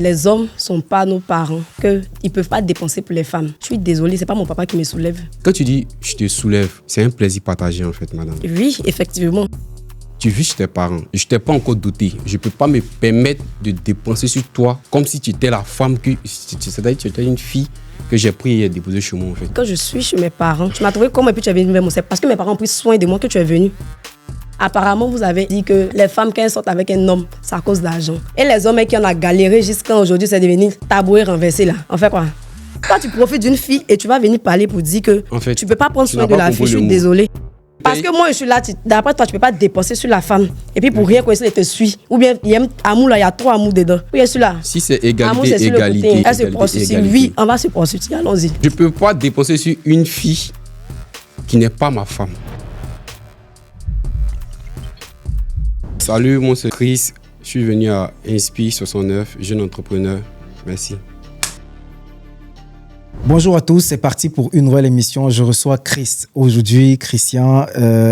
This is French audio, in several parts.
Les hommes ne sont pas nos parents, qu'ils ne peuvent pas dépenser pour les femmes. Je suis désolée, ce n'est pas mon papa qui me soulève. Quand tu dis « je te soulève », c'est un plaisir partagé en fait, madame. Oui, effectivement. Tu vis chez tes parents. Je ne t'ai pas encore doté. Je ne peux pas me permettre de dépenser sur toi comme si tu étais la femme que... C'est-à-dire que tu étais une fille que j'ai pris et déposée chez moi en fait. Quand je suis chez mes parents, tu m'as trouvé comment et puis tu es venu vers moi. C'est parce que mes parents ont pris soin de moi que tu es venu. Apparemment, vous avez dit que les femmes, quand elles sortent avec un homme, c'est à cause d'argent. Et les hommes qui en ont galéré jusqu'à aujourd'hui, c'est devenu taboué renversé là. On fait quoi? Toi, tu profites d'une fille et tu vas venir parler pour dire que en fait, tu ne peux pas prendre soin de la fille. Je suis désolée. Parce que moi, je suis là, d'après toi, tu ne peux pas dépenser sur la femme. Et puis pour rien, quand elle te suit. Ou bien, il y a amour là, il y a trop amour dedans. Oui, je suis là. Si c'est égalité, amour, c'est égalité. Elle se prostitue. Oui, on va se prostituer, allons-y. Je ne peux pas dépenser sur une fille qui n'est pas ma femme. Salut, moi c'est Chris. Je suis venu à Inspire 69, jeune entrepreneur. Merci. Bonjour à tous, c'est parti pour une nouvelle émission. Je reçois Chris. Aujourd'hui, Christian,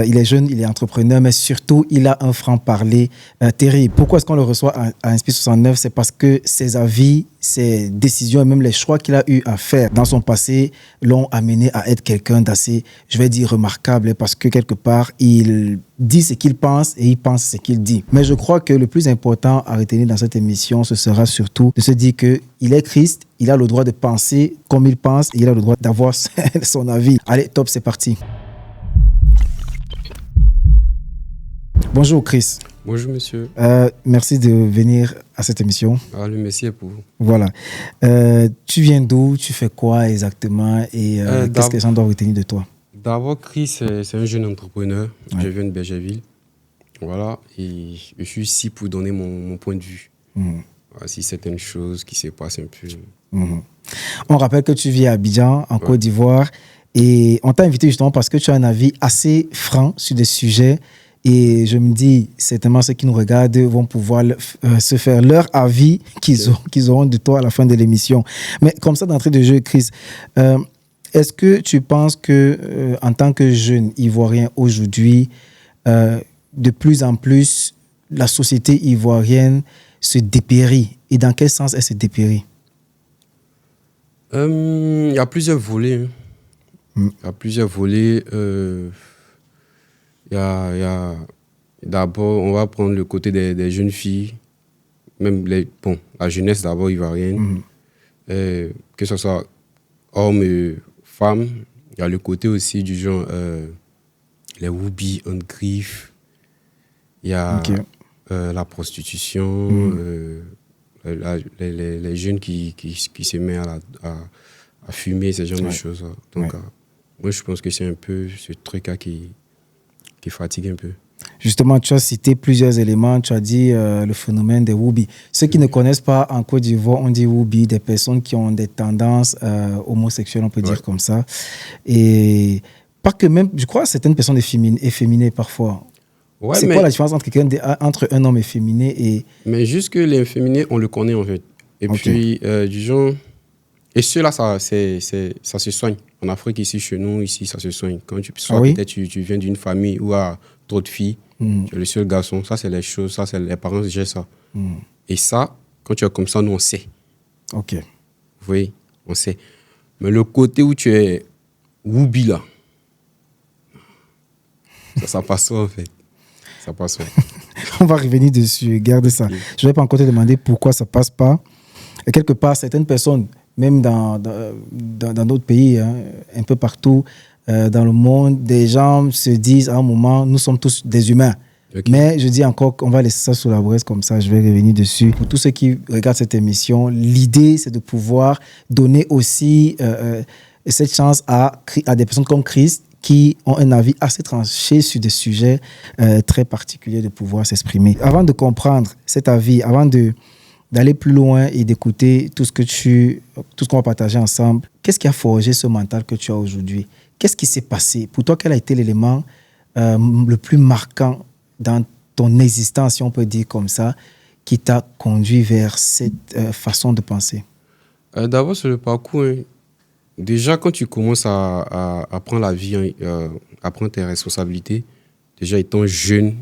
il est jeune, il est entrepreneur, mais surtout, il a un franc-parler terrible. Pourquoi est-ce qu'on le reçoit à Inspire 69? C'est parce que ses avis, ses décisions et même les choix qu'il a eu à faire dans son passé l'ont amené à être quelqu'un d'assez, je vais dire, remarquable, parce que quelque part, il dit ce qu'il pense et il pense ce qu'il dit. Mais je crois que le plus important à retenir dans cette émission, ce sera surtout de se dire qu'il est Christ, il a le droit de penser comme il pense et il a le droit d'avoir son avis. Allez, top, c'est parti. Bonjour Chris. Bonjour monsieur. Merci de venir à cette émission. Le merci est pour vous. Voilà. Tu viens d'où? Tu fais quoi exactement? Et qu'est-ce que les gens doivent retenir de toi? D'abord, Chris, c'est un jeune entrepreneur. Ouais. Je viens de Bergerville. Voilà. Et je suis ici pour donner mon point de vue. Voilà, si certaines choses qui se passent un peu. On rappelle que tu vis à Abidjan, en Côte d'Ivoire. Et on t'a invité justement parce que tu as un avis assez franc sur des sujets. Et je me dis, certainement, ceux qui nous regardent vont pouvoir se faire leur avis qu'ils auront de toi à la fin de l'émission. Mais comme ça, d'entrée de jeu, Chris, est-ce que tu penses que, en tant que jeune Ivoirien aujourd'hui, de plus en plus, la société ivoirienne se dépérit? Et dans quel sens elle se dépérit? Il y a plusieurs volets. Il y a plusieurs volets. D'abord, on va prendre le côté des jeunes filles, même la jeunesse d'abord ivoirienne, que ce soit hommes et femmes. Il y a le côté aussi du genre les woubi en griffe. Il y a la prostitution, les jeunes qui se mettent à fumer, ce genre de choses. Donc, moi, je pense que c'est un peu ce truc-là qui fatigue un peu. Justement, tu as cité plusieurs éléments. Tu as dit le phénomène des woubi. Ceux qui ne connaissent pas, en Côte d'Ivoire, on dit woubi, des personnes qui ont des tendances homosexuelles, on peut dire comme ça. Et pas que même, je crois, certaines personnes efféminées parfois. Ouais, c'est quoi la différence entre un homme efféminé et... Mais juste que les efféminés, on le connaît en fait. Et puis, du genre... Et ceux-là, ça se soigne. En Afrique, ici, chez nous, ici, ça se soigne. Quand peut-être tu viens d'une famille où il y a trop de filles, tu es le seul garçon, ça, c'est les choses, ça, c'est les parents qui gèrent ça. Et ça, quand tu es comme ça, nous, on sait. Ok. Vous voyez, on sait. Mais le côté où tu es woubi, là, ça passe pas, en fait. Ça passe pas. On va revenir dessus, garde ça. Je ne vais pas encore te demander pourquoi ça passe pas. Et quelque part, certaines personnes, même dans d'autres pays, hein, un peu partout dans le monde, des gens se disent à un moment, nous sommes tous des humains. Mais je dis encore qu'on va laisser ça sous la braise comme ça, je vais revenir dessus. Pour tous ceux qui regardent cette émission, l'idée, c'est de pouvoir donner aussi cette chance à des personnes comme Christ qui ont un avis assez tranché sur des sujets très particuliers de pouvoir s'exprimer. Avant de comprendre cet avis, avant d'aller plus loin et d'écouter tout ce qu'on va partager ensemble, qu'est-ce qui a forgé ce mental que tu as aujourd'hui? Qu'est-ce qui s'est passé? Pour toi, quel a été l'élément le plus marquant dans ton existence, si on peut dire comme ça, qui t'a conduit vers cette façon de penser? D'abord, c'est le parcours. Hein. Déjà, quand tu commences à prendre la vie, à prendre tes responsabilités, déjà étant jeune,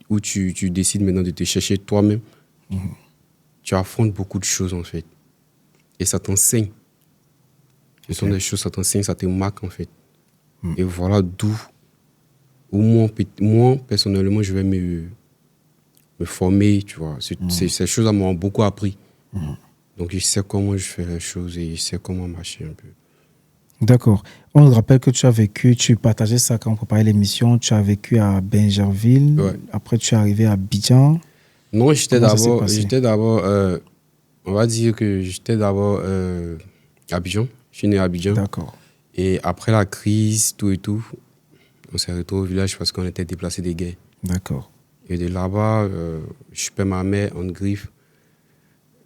où tu décides maintenant de te chercher toi-même, tu affrontes beaucoup de choses, en fait. Et ça t'enseigne. Ce sont des choses, ça t'enseigne, ça te marque, en fait. Et voilà d'où moi, personnellement, je vais me former, tu vois. Ces choses m'ont beaucoup appris. Donc, je sais comment je fais les choses et je sais comment marcher un peu. D'accord. On nous rappelle que tu as vécu, tu partageais ça quand on préparait l'émission, tu as vécu à Bingerville, après tu es arrivé à Abidjan. Non, j'étais d'abord, on va dire que j'étais d'abord à Abidjan. Je suis né à Abidjan. D'accord. Et après la crise, tout et tout, on s'est retrouvé au village parce qu'on était déplacés des guerres. D'accord. Et de là-bas, je perds ma mère en griffe.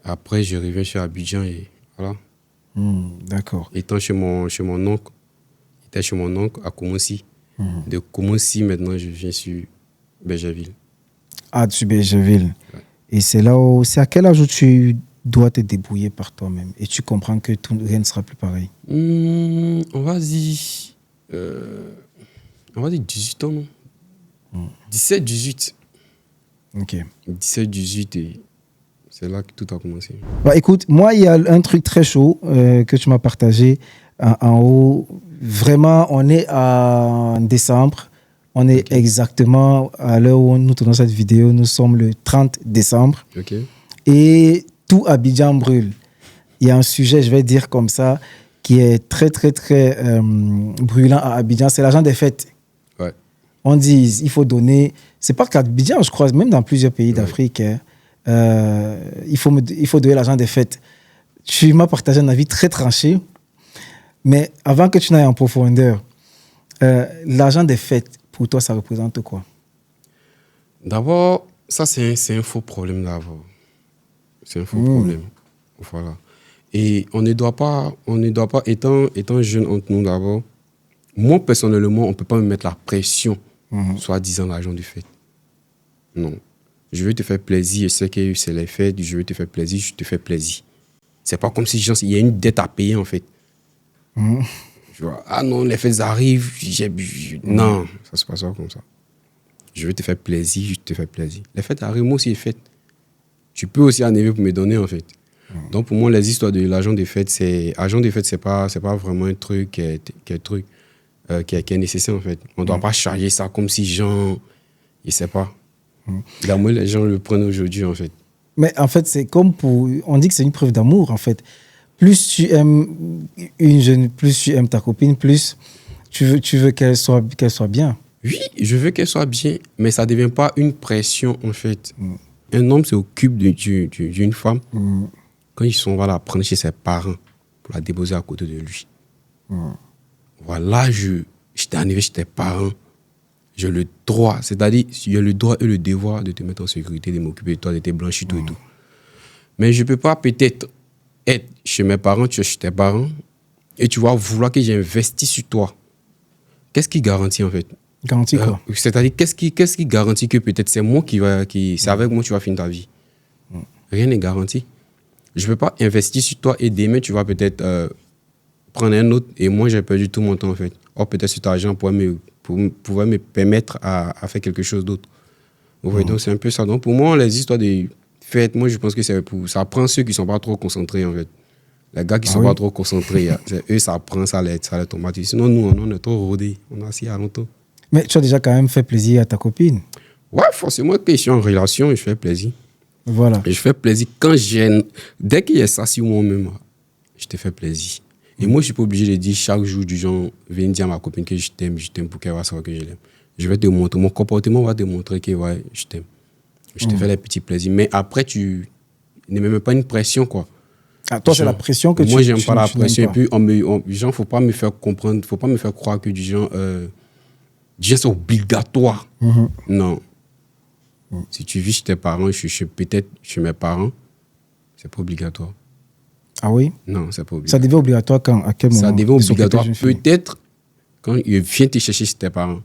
Après, je reviens chez Abidjan et voilà. D'accord. Étant chez mon oncle, j'étais chez mon oncle à Koumoussi. De Koumoussi, maintenant, je viens sur Bingerville. Ah, tu Bingerville. Ouais. Et c'est à quel âge où tu dois te débrouiller par toi-même et tu comprends que rien ne sera plus pareil? On va dire 18 ans, non? 17, 18. Ok. 17, 18 et c'est là que tout a commencé. Bah, écoute, moi, il y a un truc très chaud que tu m'as partagé en haut. Vraiment, on est en décembre. On est exactement à l'heure où nous tournons cette vidéo. Nous sommes le 30 décembre. Et tout Abidjan brûle. Il y a un sujet, je vais dire comme ça, qui est très, très, très brûlant à Abidjan. C'est l'argent des fêtes. Ouais. On dit il faut donner. C'est pas qu'Abidjan, je crois, même dans plusieurs pays d'Afrique, il faut donner l'argent des fêtes. Tu m'as partagé un avis très tranché. Mais avant que tu n'ailles en profondeur, l'argent des fêtes, pour toi, ça représente quoi? D'abord, ça, c'est un faux problème d'abord. C'est un faux problème. Voilà. Et on ne doit pas étant jeune entre nous d'abord, moi, personnellement, on ne peut pas me mettre la pression, soi-disant l'argent des fêtes. Non. Je veux te faire plaisir, je sais que c'est les fêtes, je veux te faire plaisir, je te fais plaisir. C'est pas comme si il y a une dette à payer, en fait. Tu vois, ah non, les fêtes arrivent, non, ça se passe pas comme ça. Je veux te faire plaisir, je te fais plaisir. Les fêtes arrivent, moi aussi, les fêtes. Tu peux aussi arriver pour me donner, en fait. Donc, pour moi, les histoires de l'argent des fêtes, c'est pas vraiment un truc qui est nécessaire, en fait. On ne doit pas charger ça comme si, genre, je ne sais pas. L'amour, les gens le prennent aujourd'hui, en fait. Mais en fait, c'est comme on dit que c'est une preuve d'amour, en fait. Plus tu aimes une jeune, plus tu aimes ta copine, plus tu veux qu'elle soit bien. Oui, je veux qu'elle soit bien, mais ça ne devient pas une pression, en fait. Un homme s'occupe d'une femme quand on va la prendre chez ses parents pour la déposer à côté de lui. Voilà, j'étais arrivé chez tes parents. J'ai le droit, c'est-à-dire, j'ai le droit et le devoir de te mettre en sécurité, de m'occuper de toi, de te blanchir, tout et tout. Mais je ne peux pas peut-être être chez mes parents, tu es chez tes parents, et tu vas vouloir que j'investisse sur toi. Qu'est-ce qui garantit, en fait? Garantit quoi? C'est-à-dire, qu'est-ce qui garantit que peut-être c'est moi c'est avec moi que tu vas finir ta vie? Rien n'est garanti. Je ne peux pas investir sur toi et demain, tu vas peut-être prendre un autre, et moi, j'ai perdu tout mon temps, en fait. Or, peut-être cet argent pourrait me permettre à faire quelque chose d'autre. Donc, c'est un peu ça. Donc, pour moi, les histoires de fêtes, moi, je pense que ça prend ceux qui ne sont pas trop concentrés, en fait. Les gars qui ne sont pas trop concentrés, eux, ça prend, ça les tomate. Sinon, nous, on est trop rodés. On a assis à longtemps. Mais tu as déjà quand même fait plaisir à ta copine? Ouais, forcément, quand je suis en relation, je fais plaisir. Voilà. Et je fais plaisir dès qu'il y a ça sur moi-même, je te fais plaisir. Et moi, je ne suis pas obligé de dire chaque jour du genre, viens dire à ma copine que je t'aime pour qu'elle va savoir que je l'aime. Je vais te montrer, mon comportement va te montrer que ouais, je t'aime. Je te fais les petits plaisirs. Mais après, tu ne me mets pas une pression, quoi. Ah, toi, c'est la pression que moi, j'aime pas la pression. Et puis, genre, faut pas me faire comprendre, faut pas me faire croire que du genre, c'est obligatoire. Non. Si tu vis chez tes parents, peut-être chez mes parents, c'est pas obligatoire. Ah oui? Non, c'est pas obligatoire. Ça devient obligatoire quand? À quel moment? Ça devient obligatoire peut-être quand je viens te chercher chez tes parents.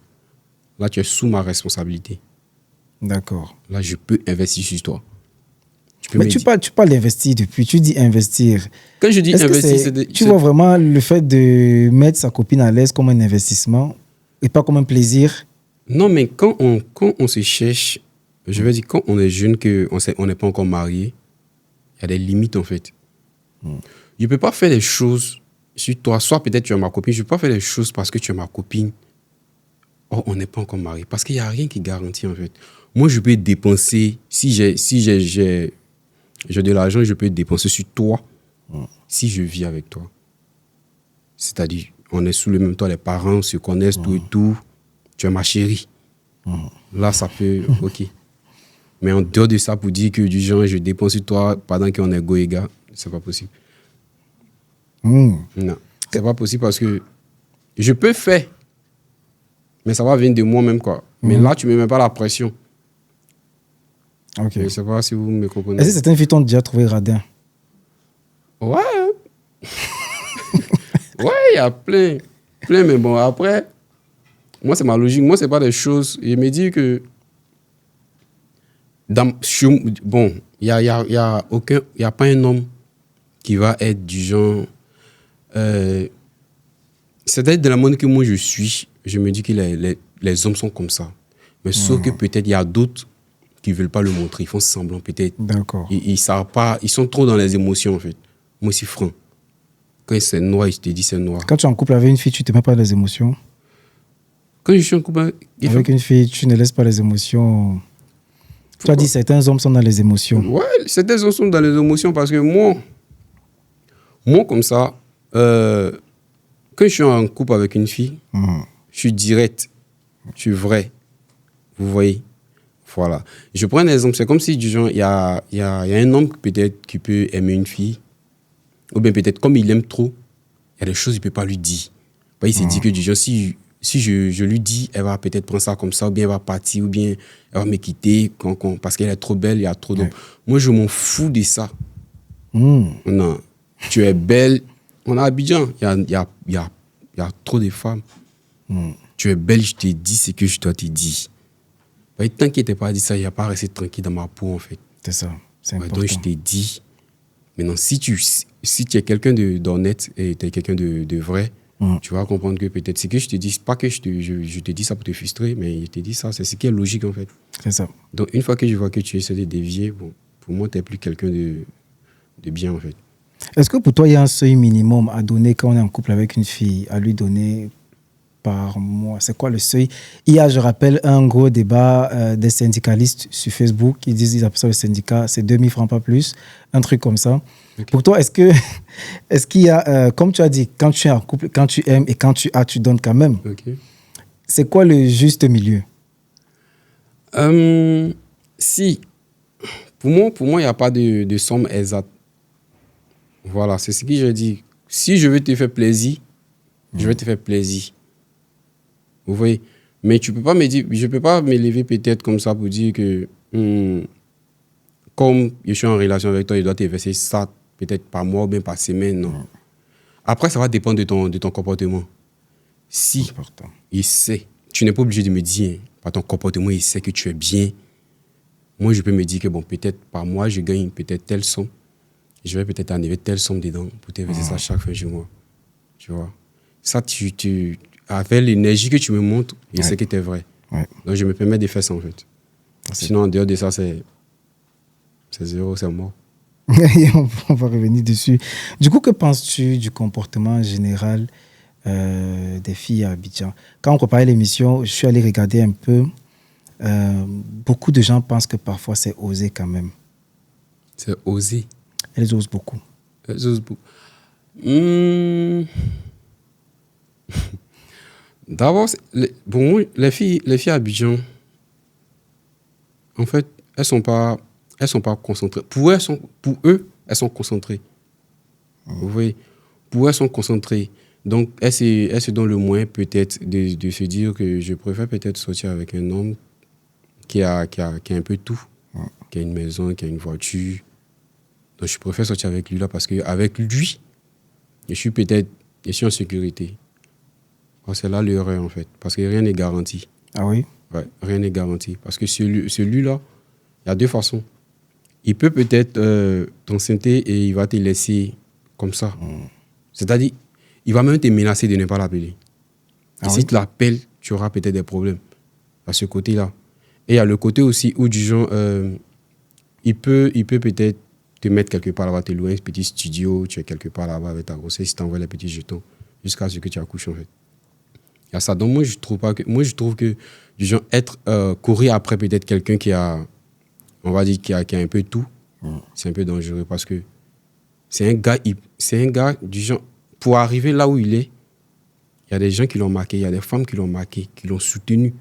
Là, tu es sous ma responsabilité. D'accord. Là, je peux investir sur toi. Mais tu parles d'investir depuis, tu dis investir. Quand je dis investir, tu vois vraiment le fait de mettre sa copine à l'aise comme un investissement et pas comme un plaisir? Non, mais quand on se cherche, je veux dire, quand on est jeune, qu'on n'est pas encore marié, Il y a des limites, en fait. Je ne peux pas faire les choses sur toi. Soit peut-être tu es ma copine. Je ne peux pas faire les choses parce que tu es ma copine. Oh, on n'est pas encore mariés. Parce qu'il n'y a rien qui garantit, en fait. Moi, je peux dépenser, si j'ai de l'argent, je peux dépenser sur toi si je vis avec toi. C'est-à-dire, on est sous le même toit, les parents se connaissent, tout et tout. Tu es ma chérie. Là, ça peut, ok. Mais en dehors de ça, pour dire que du genre, je dépense sur toi pendant qu'on est go et gars, c'est pas possible. Non, c'est pas possible parce que je peux faire, mais ça va venir de moi-même, quoi. Mais là, tu ne me mets pas la pression. Ok. Je ne sais pas si vous me comprenez. Est-ce que certaines filles t'ont déjà trouvé radin? Ouais. Ouais, il y a plein. Plein, mais bon, après, moi, c'est ma logique. Moi, c'est pas des choses. Je me dis que. Bon, il n'y a pas un homme qui va être du genre. C'est-à-dire, de la manière que moi je suis, je me dis que les hommes sont comme ça. Mais sauf que peut-être il y a d'autres qui ne veulent pas le montrer. Ils font semblant, peut-être. D'accord. Ils savent pas. Ils sont trop dans les émotions, en fait. Moi, c'est franc. Quand c'est noir, je te dis c'est noir. Quand tu es en couple avec une fille, tu ne te mets pas les émotions. Quand je suis en couple avec une fille, tu ne laisses pas les émotions. Tu as dit certains hommes sont dans les émotions. Ouais, certains hommes sont dans les émotions parce que moi comme ça, quand je suis en couple avec une fille, je suis direct, je suis vrai. Vous voyez? Voilà. Je prends un exemple. C'est comme si, du genre, il y a un homme peut-être qui peut aimer une fille, ou bien peut-être comme il aime trop, il y a des choses qu'il ne peut pas lui dire. Il s'est dit que, du genre, si je lui dis, elle va peut-être prendre ça comme ça, ou bien elle va partir, ou bien elle va me quitter parce qu'elle est trop belle, il y a trop d'hommes. Moi, je m'en fous de ça. Non. Tu es belle. On a Abidjan, il y a trop de femmes. Tu es belle, je te dis ce que je dois te dire. Tant qu'il n'était pas dit ça, il n'y a pas resté tranquille dans ma peau, en fait. C'est ça, c'est important. Donc, je t'ai dit. Maintenant, si tu es quelqu'un d'honnête et tu es quelqu'un de vrai, tu vas comprendre que peut-être ce que je te dis, pas que je te dis ça pour te frustrer, mais je te dis ça, c'est ce qui est logique, en fait. C'est ça. Donc, une fois que je vois que tu essaies de dévier, bon, pour moi, tu n'es plus quelqu'un de bien, en fait. Est-ce que pour toi, il y a un seuil minimum à donner quand on est en couple avec une fille, à lui donner par mois? C'est quoi le seuil? Il y a, je rappelle, un gros débat des syndicalistes sur Facebook. Ils appellent ça le syndicat, c'est 2000 francs, pas plus. Un truc comme ça. Okay. Pour toi, est-ce qu'il y a, comme tu as dit, quand tu es en couple, quand tu aimes et quand tu as, tu donnes quand même. Okay. C'est quoi le juste milieu? Si. Pour moi, il n'y a pas de somme exacte. Voilà, c'est ce que je dis. Si je veux te faire plaisir, je vais te faire plaisir. Vous voyez? Mais tu peux pas me dire, je ne peux pas me lever peut-être comme ça pour dire que comme je suis en relation avec toi, je dois te verser ça peut-être par mois ou bien par semaine. Non. Après, ça va dépendre de ton comportement. Si il sait, tu n'es pas obligé de me dire, par ton comportement, il sait que tu es bien. Moi, je peux me dire que bon, peut-être par mois, je gagne peut-être telle somme. Je vais peut-être enlever telle somme dedans pour te verser ça chaque fin du mois. Tu vois? Ça, avec l'énergie que tu me montres, je sais que tu es vrai. Donc, je me permets de faire ça, en fait. Sinon, en dehors de ça, c'est zéro, c'est mort. On va revenir dessus. Du coup, que penses-tu du comportement général des filles à Abidjan? Quand on préparait l'émission, je suis allé regarder un peu. Beaucoup de gens pensent que parfois, c'est osé quand même. C'est osé? Elles osent beaucoup. Elles osent beaucoup. D'abord, les filles à Abidjan, en fait, elles sont pas concentrées. Pour eux, elles sont concentrées. Vous voyez? Pour eux, elles sont concentrées. Donc, elles se donnent le moyen peut-être de se dire que je préfère peut-être sortir avec un homme qui a un peu tout. Qui a une maison, qui a une voiture. Donc, je préfère sortir avec lui là parce qu'avec lui, je suis en sécurité. Alors, c'est là l'erreur, en fait. Parce que rien n'est garanti. Ah oui? Ouais, rien n'est garanti. Parce que celui-là, il y a deux façons. Il peut peut-être t'enceinter et il va te laisser comme ça. C'est-à-dire, il va même te menacer de ne pas l'appeler. Et si tu l'appelles, tu auras peut-être des problèmes. À ce côté-là. Et il y a le côté aussi où, du genre, il peut peut-être te mettre quelque part là-bas, te louer un petit studio, tu es quelque part là-bas avec ta grossesse, ils t'envoient les petits jetons jusqu'à ce que tu accouches, en fait. Il y a ça. Donc, moi, je trouve que du genre, courir après peut-être quelqu'un qui a, on va dire, qui a un peu tout, c'est un peu dangereux parce que c'est un gars du genre, pour arriver là où il est, il y a des gens qui l'ont marqué, il y a des femmes qui l'ont marqué, qui l'ont soutenu.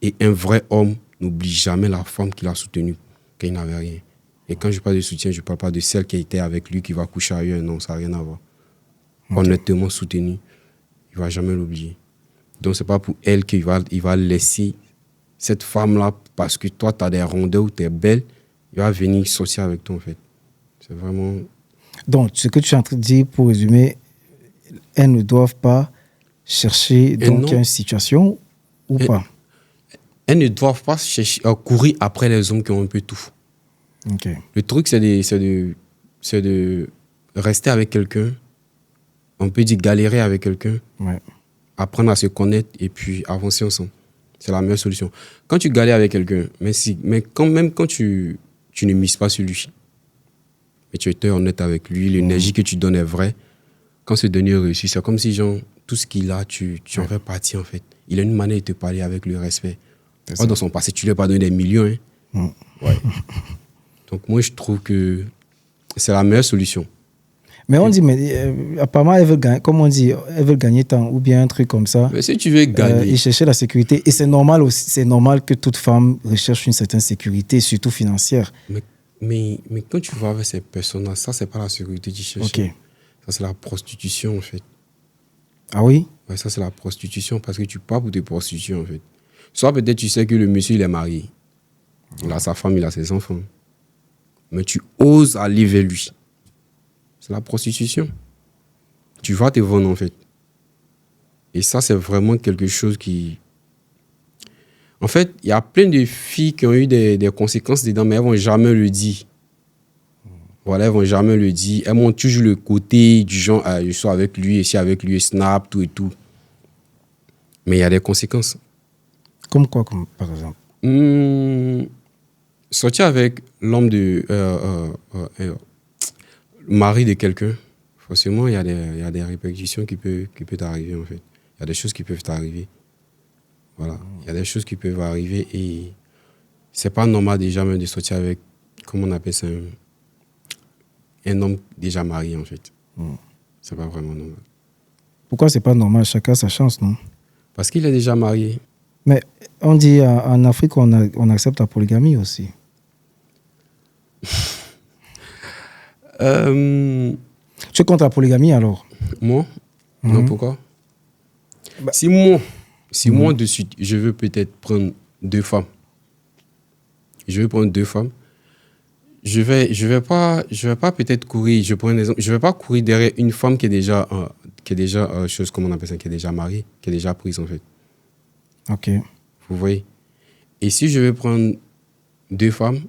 Et un vrai homme n'oublie jamais la femme qui l'a soutenu quand il n'avait rien. Et quand je parle de soutien, je ne parle pas de celle qui était avec lui, qui va coucher ailleurs. Non, ça n'a rien à voir. Honnêtement soutenu, il ne va jamais l'oublier. Donc, ce n'est pas pour elle qu'il va laisser cette femme-là parce que toi, tu as des rondeurs ou tu es belle. Il va venir sortir avec toi, en fait. C'est vraiment... Donc, ce que tu es en train de dire, pour résumer, elles ne doivent pas chercher donc une situation ou pas? Elles ne doivent pas courir après les hommes qui ont un peu tout. Okay. Le truc, c'est de rester avec quelqu'un. On peut dire galérer avec quelqu'un, apprendre à se connaître et puis avancer ensemble. C'est la meilleure solution. Quand tu galères avec quelqu'un, même quand tu ne mises pas sur lui, mais tu es honnête avec lui, l'énergie que tu donnes est vraie, quand ce dernier réussit, c'est comme si genre, tout ce qu'il a, tu en fais partie en fait. Il a une manière de te parler avec le respect. Dans son passé, tu lui as pas donné des millions. Hein. Ouais. Donc moi, je trouve que c'est la meilleure solution. Mais on dit, apparemment, elles veulent gagner, comme on dit, elles veulent gagner temps ou bien un truc comme ça. Mais si tu veux gagner... ils cherchaient la sécurité. Et c'est normal aussi, c'est normal que toute femme recherche une certaine sécurité, surtout financière. Mais quand tu vas avec ces personnes-là, ça, c'est pas la sécurité que tu cherches. Okay. Ça, c'est la prostitution, en fait. Ah oui? Ouais, ça, c'est la prostitution parce que tu pars pour te prostituer, en fait. Soit peut-être tu sais que le monsieur, il est marié. Il a sa femme, il a ses enfants. Mais tu oses aller vers lui. C'est la prostitution. Tu vas te vendre, en fait. Et ça, c'est vraiment quelque chose qui... En fait, il y a plein de filles qui ont eu des conséquences dedans, mais elles ne vont jamais le dire. Voilà, elles ne vont jamais le dire. Elles montrent toujours le côté du genre, je suis avec lui, ici avec lui, snap, tout et tout. Mais il y a des conséquences. Comme quoi, comme par exemple? Sortir avec l'homme le mari de quelqu'un, forcément, il y a des répercussions qui peuvent t'arriver, en fait. Il y a des choses qui peuvent t'arriver. Voilà. Il y a des choses qui peuvent arriver et c'est pas normal déjà même de sortir avec, comment on appelle ça, un homme déjà marié, en fait. C'est pas vraiment normal. Pourquoi c'est pas normal? Chacun sa chance, non? Parce qu'il est déjà marié. Mais on dit en Afrique, on accepte la polygamie aussi. Tu es contre la polygamie alors? Moi? Non, pourquoi? Si moi, de suite, je veux peut-être prendre 2 femmes, je vais pas peut-être courir, je prends un exemple, je vais pas courir derrière une femme qui est déjà chose, comment on appelle ça, qui est déjà mariée, qui est déjà prise en fait. Ok. Vous voyez? Et si je vais prendre 2 femmes,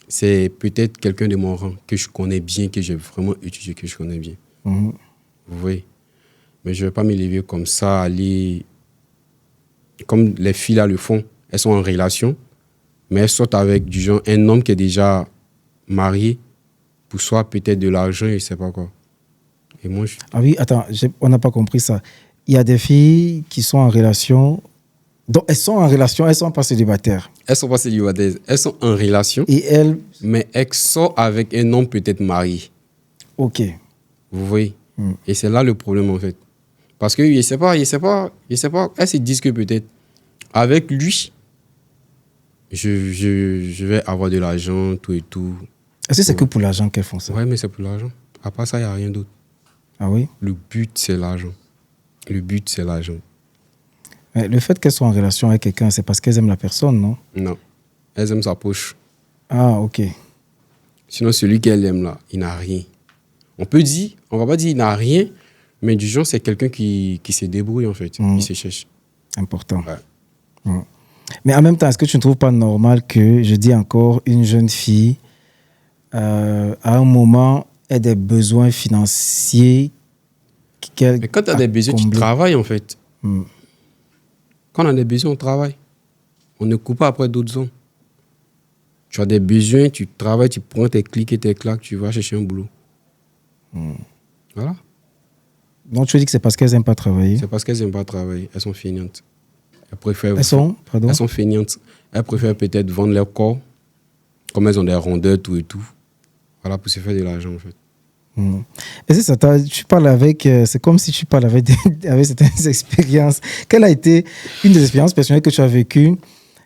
c'est peut-être quelqu'un de mon rang que je connais bien, que j'ai vraiment étudié, que je connais bien. Vous voyez? Mais je ne vais pas m'élever comme ça, aller... Comme les filles là le font, elles sont en relation, mais elles sortent avec du genre un homme qui est déjà marié pour soit peut-être de l'argent et je ne sais pas quoi. Et moi, Ah oui, attends, on n'a pas compris ça. Il y a des filles qui sont en relation... Donc, elles sont en relation, elles ne sont pas célibataires. Elles ne sont pas célibataires, elles sont en relation, et elles... mais elles sortent avec un homme peut-être marié. Ok. Vous voyez? Et c'est là le problème en fait. Parce que je ne sais pas, elles se disent que peut-être avec lui, je vais avoir de l'argent, tout et tout. Est-ce que c'est que pour l'argent qu'elles font ça? Oui, mais c'est pour l'argent. À part ça, il n'y a rien d'autre. Ah oui? Le but, c'est l'argent. Le but, c'est l'argent. Le fait qu'elles soient en relation avec quelqu'un, c'est parce qu'elles aiment la personne, non? Non. Elles aiment sa poche. Ah, ok. Sinon, celui qu'elle aime là, il n'a rien. On va pas dire il n'a rien, mais du genre, c'est quelqu'un qui se débrouille en fait. Il se cherche. Important. Ouais. Mais en même temps, est-ce que tu ne trouves pas normal que, je dis encore, une jeune fille, à un moment, ait des besoins financiers qu'elle... Mais quand tu as des besoins, tu travailles en fait. Quand on a des besoins, on travaille. On ne coupe pas après d'autres hommes. Tu as des besoins, tu travailles, tu prends tes clics et tes claques, tu vas chercher un boulot. Voilà. Donc, tu dis que c'est parce qu'elles n'aiment pas travailler. C'est parce qu'elles n'aiment pas travailler. Elles sont feignantes. Elles sont feignantes. Elles préfèrent peut-être vendre leur corps, comme elles ont des rondeurs, tout et tout. Voilà, pour se faire de l'argent, en fait. Et c'est ça, tu parles avec... c'est comme si tu parles avec certaines expériences. Quelle a été une des expériences personnelles que tu as vécues?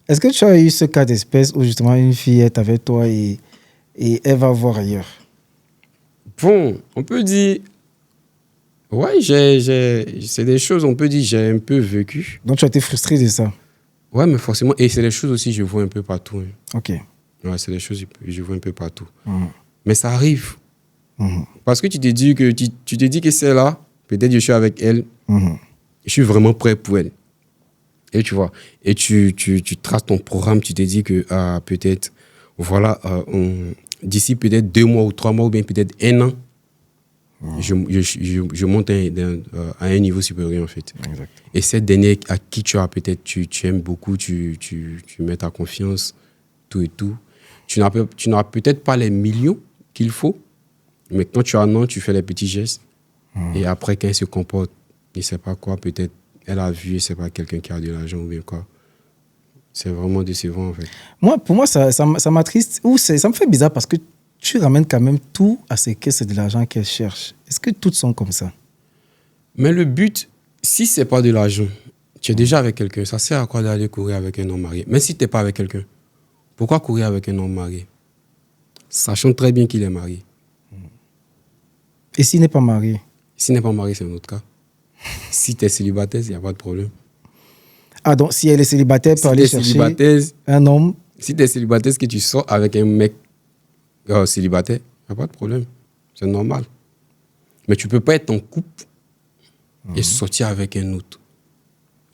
Est-ce que tu as eu ce cas d'espèce où justement une fille est avec toi et elle va voir ailleurs? Bon, on peut dire... Ouais, c'est des choses, on peut dire, j'ai un peu vécu. Donc tu as été frustré de ça? Ouais, mais forcément... Et c'est des choses aussi, je vois un peu partout. Hein. Ok. Ouais, c'est des choses que je vois un peu partout. Mais ça arrive. Parce que tu te dis que c'est là, peut-être je suis avec elle, je suis vraiment prêt pour elle. Et tu vois, et tu traces ton programme, tu te dis que peut-être, voilà, d'ici peut-être 2 mois ou 3 mois, ou bien peut-être 1 an, je monte à un niveau supérieur, en fait. Exact. Et cette dernière à qui tu as peut-être, tu aimes beaucoup, tu mets ta confiance, tout et tout. Tu n'auras peut-être pas les millions qu'il faut, mais quand tu as un an, tu fais les petits gestes. Et après, quand elle se comporte, je ne sais pas quoi, peut-être elle a vu, c'est pas quelqu'un qui a de l'argent ou bien quoi. C'est vraiment décevant, en fait. Pour moi, ça m'attriste, ou ça me fait bizarre parce que tu ramènes quand même tout à ce que c'est de l'argent qu'elle cherche. Est-ce que toutes sont comme ça? Mais le but, si c'est pas de l'argent, tu es déjà avec quelqu'un, ça sert à quoi d'aller courir avec un homme marié? Même si tu n'es pas avec quelqu'un, pourquoi courir avec un homme marié? Sachant très bien qu'il est marié. Et s'il n'est pas marié? S'il n'est pas marié, c'est un autre cas. Si tu es célibataire, il n'y a pas de problème. Ah, donc si elle est célibataire, elle peut aller chercher un homme? Si tu es célibataire, que tu sors avec un mec célibataire, il n'y a pas de problème. C'est normal. Mais tu ne peux pas être en couple et sortir avec un autre.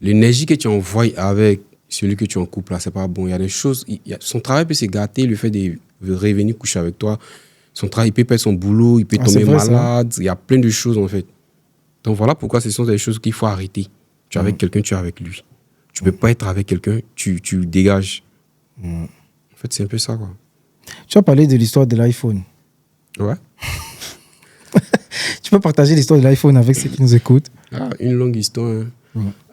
L'énergie que tu envoies avec celui que tu es en couple, là, c'est pas bon. Il y a des choses... son travail peut se gâter, le fait de revenir coucher avec toi. Son travail, il peut perdre son boulot, il peut tomber malade. Il y a plein de choses, en fait. Donc voilà pourquoi ce sont des choses qu'il faut arrêter. Tu es avec quelqu'un, tu es avec lui. Tu ne peux pas être avec quelqu'un, tu dégages. En fait, c'est un peu ça, quoi. Tu as parlé de l'histoire de l'iPhone. Ouais. Tu peux partager l'histoire de l'iPhone avec ceux qui nous écoutent? Une longue histoire.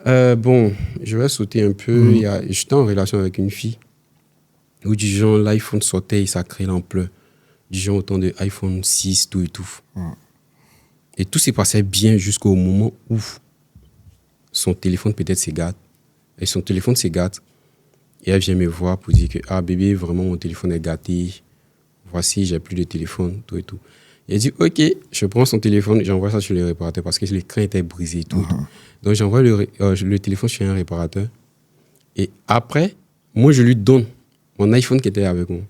Hein. Bon, je vais sauter un peu. J'étais en relation avec une fille où, du genre, l'iPhone sortait et ça créait l'ampleur. Du genre, autant de iPhone 6, tout et tout. Et tout s'est passé bien jusqu'au moment où son téléphone peut-être se gâte. Et son téléphone se gâte. Et elle vient me voir pour dire que, bébé, vraiment, mon téléphone est gâté. Voici, j'ai plus de téléphone, tout et tout. Et elle dit, OK, je prends son téléphone, j'envoie ça chez le réparateur parce que l'écran était brisé, tout. Donc, j'envoie le téléphone chez un réparateur. Et après, moi, je lui donne mon iPhone qui était avec moi.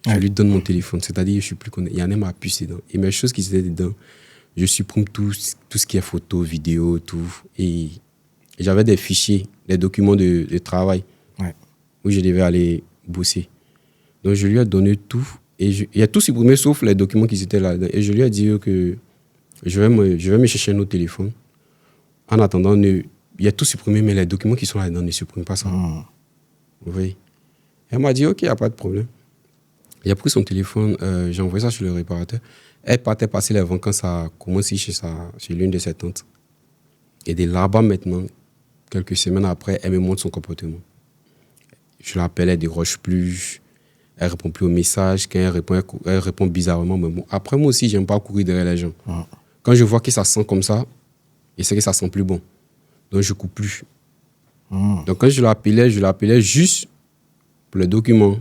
Je lui donne mon téléphone. C'est-à-dire, je ne suis plus connecté. Il y en a ma puce dedans. Et mes choses qui étaient dedans, je supprime tout ce qui est photo, vidéo, tout. Et j'avais des fichiers, des documents de travail où je devais aller bosser. Donc, je lui ai donné tout. Et il y a tout supprimé sauf les documents qui étaient là-dedans. Et je lui ai dit que je vais me chercher un autre téléphone. En attendant, il y a tout supprimé, mais les documents qui sont là-dedans ne suppriment pas ça. Vous voyez? Elle m'a dit, OK, il n'y a pas de problème. Il a pris son téléphone, j'ai envoyé ça chez le réparateur. Elle partait passer les vacances à Koumassi chez l'une de ses tantes. Et de là-bas maintenant, quelques semaines après, elle me montre son comportement. Je l'appelle, elle ne déroge plus. Elle ne répond plus aux messages. Quand elle répond bizarrement. Mais bon, après, moi aussi, je n'aime pas courir derrière les gens. Quand je vois que ça sent comme ça, je sais que ça sent plus bon. Donc, je ne coupe plus. Donc, quand je l'appelais juste pour les documents.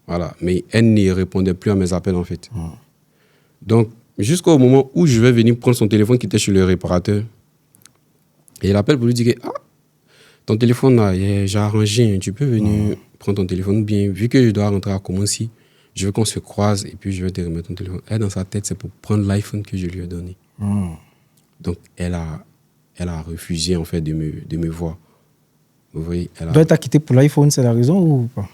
Voilà. Mais elle ne répondait plus à mes appels, en fait. Donc, jusqu'au moment où je vais venir prendre son téléphone qui était chez le réparateur, et il appelle pour lui dire que ton téléphone, là, j'ai arrangé, tu peux venir prendre ton téléphone. Bien, vu que je dois rentrer à Koumassi, je veux qu'on se croise et puis je vais te remettre ton téléphone. Elle, dans sa tête, c'est pour prendre l'iPhone que je lui ai donné. Donc, elle a refusé, en fait, de me voir. Vous voyez, elle t'a quitté pour l'iPhone, c'est la raison ou pas?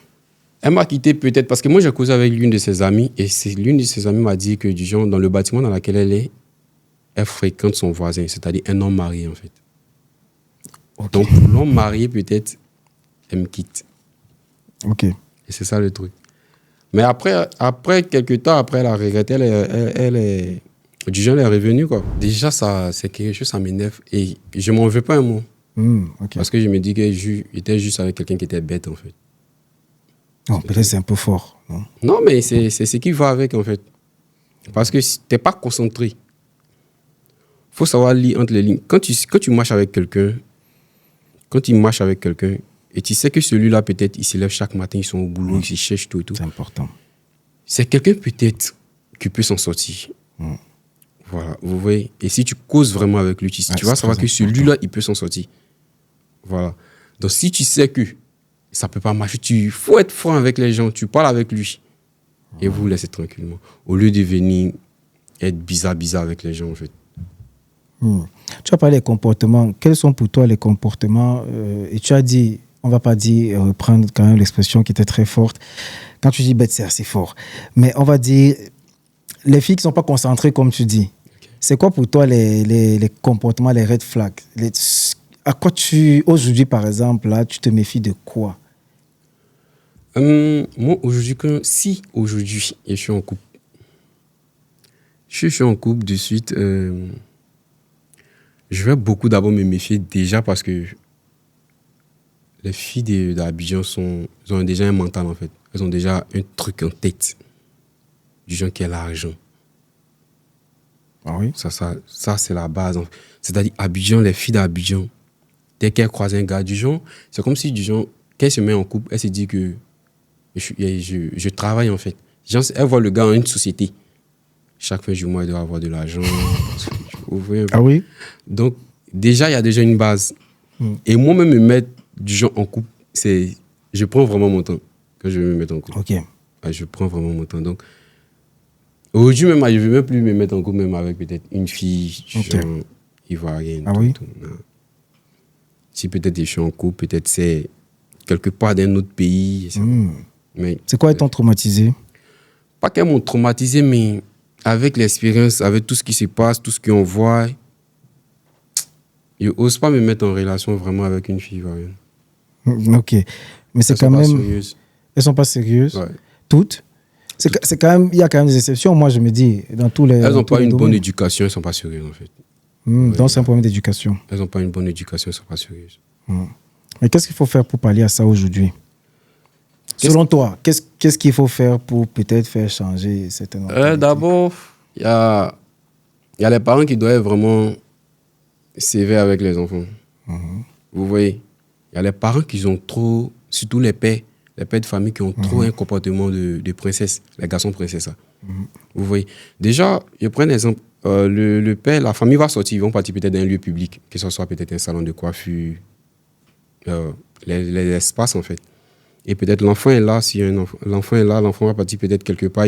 Elle m'a quitté peut-être parce que moi, j'ai causé avec l'une de ses amies et l'une de ses amies m'a dit que, du genre, dans le bâtiment dans lequel elle est, elle fréquente son voisin, c'est-à-dire un homme marié, en fait. Donc, pour l'homme marié, peut-être, elle me quitte. OK. Et c'est ça le truc. Mais après quelques temps, après, elle a regretté, elle est... Du genre, elle est revenue, quoi. Déjà, ça, c'est quelque chose, ça m'énerve. Et je m'en veux pas un mot. Ok. Parce que je me dis qu'elle était juste avec quelqu'un qui était bête, en fait. Non, peut-être c'est un peu fort. Non, Non, mais c'est ce qui va avec, en fait. Parce que t'es pas concentré. Faut savoir lire entre les lignes. Quand tu marches avec quelqu'un, et tu sais que celui-là, peut-être, il se lève chaque matin, ils sont au boulot, ils se cherchent tout et tout. c'est important. C'est quelqu'un, peut-être, qui peut s'en sortir. Voilà, vous voyez. Et si tu causes vraiment avec lui, tu vas savoir que celui-là, il peut s'en sortir. Voilà. Donc, si tu sais que ça ne peut pas marcher, il faut être franc avec les gens. Tu parles avec lui. Et vous laissez tranquillement. Au lieu de venir être bizarre avec les gens, en fait. Tu as parlé des comportements. Quels sont pour toi les comportements et tu as dit, on ne va pas dire, reprendre quand même l'expression qui était très forte. Quand tu dis bête, c'est assez fort. Mais on va dire, les filles qui ne sont pas concentrées, comme tu dis. C'est quoi pour toi les comportements, les red flags? À quoi aujourd'hui, par exemple, là, tu te méfies de quoi? Moi, aujourd'hui, si aujourd'hui, je suis en couple, de suite, je vais beaucoup d'abord me méfier déjà parce que les filles d'Abidjan ont déjà un mental, en fait. Elles ont déjà un truc en tête, du genre qui est l'argent. Ah oui? Ça c'est la base. C'est-à-dire, Abidjan, les filles d'Abidjan, dès qu'elles croisent un gars du genre, c'est comme si, du genre, quand elle se met en couple, elle se dit que je travaille, en fait. Genre, elle voit le gars en une société. Chaque fin du mois, elle doit avoir de l'argent. Vous voyez un peu? Ah oui? Donc, déjà, il y a déjà une base. Et moi-même, me mettre du genre en couple, je prends vraiment mon temps quand je vais me mettre en couple. Ok. Je prends vraiment mon temps. Donc, aujourd'hui, même, je ne veux même plus me mettre en couple même avec peut-être une fille, genre ivoirienne. Ah oui? Tout. Si peut-être je suis en couple, peut-être c'est quelque part d'un autre pays. Mais C'est quoi étant traumatisé? pas qu'elles m'ont traumatisé, mais avec l'expérience, avec tout ce qui se passe, tout ce qu'on voit, je n'ose pas me mettre en relation vraiment avec une fille ivoirienne. Ok. Mais c'est Elles quand sont pas même... sérieuses. Elles sont pas sérieuses? Ouais. Toutes? C'est quand même... Il y a quand même des exceptions, moi, je me dis, dans tous les... Elles n'ont tous pas les une bonne domaines. éducation, elles ne sont pas sérieuses, en fait. Donc, c'est un problème d'éducation. Elles n'ont pas une bonne éducation, elles ne sont pas sérieuses. Mais qu'est-ce qu'il faut faire pour pallier à ça aujourd'hui? Selon toi, qu'est-ce qu'il faut faire pour peut-être faire changer certaines mentalités? D'abord, il y a les parents qui doivent vraiment sévères avec les enfants. Vous voyez, il y a les parents qui ont trop, surtout les pères de famille qui ont trop un comportement de princesse, les garçons princesses. Vous voyez, déjà, je prends un exemple. Le père, la famille va sortir, ils vont partir peut-être dans un lieu public, que ce soit peut-être un salon de coiffure, les espaces en fait. Et peut-être l'enfant est là, si l'enfant est là, l'enfant va partir peut-être quelque part.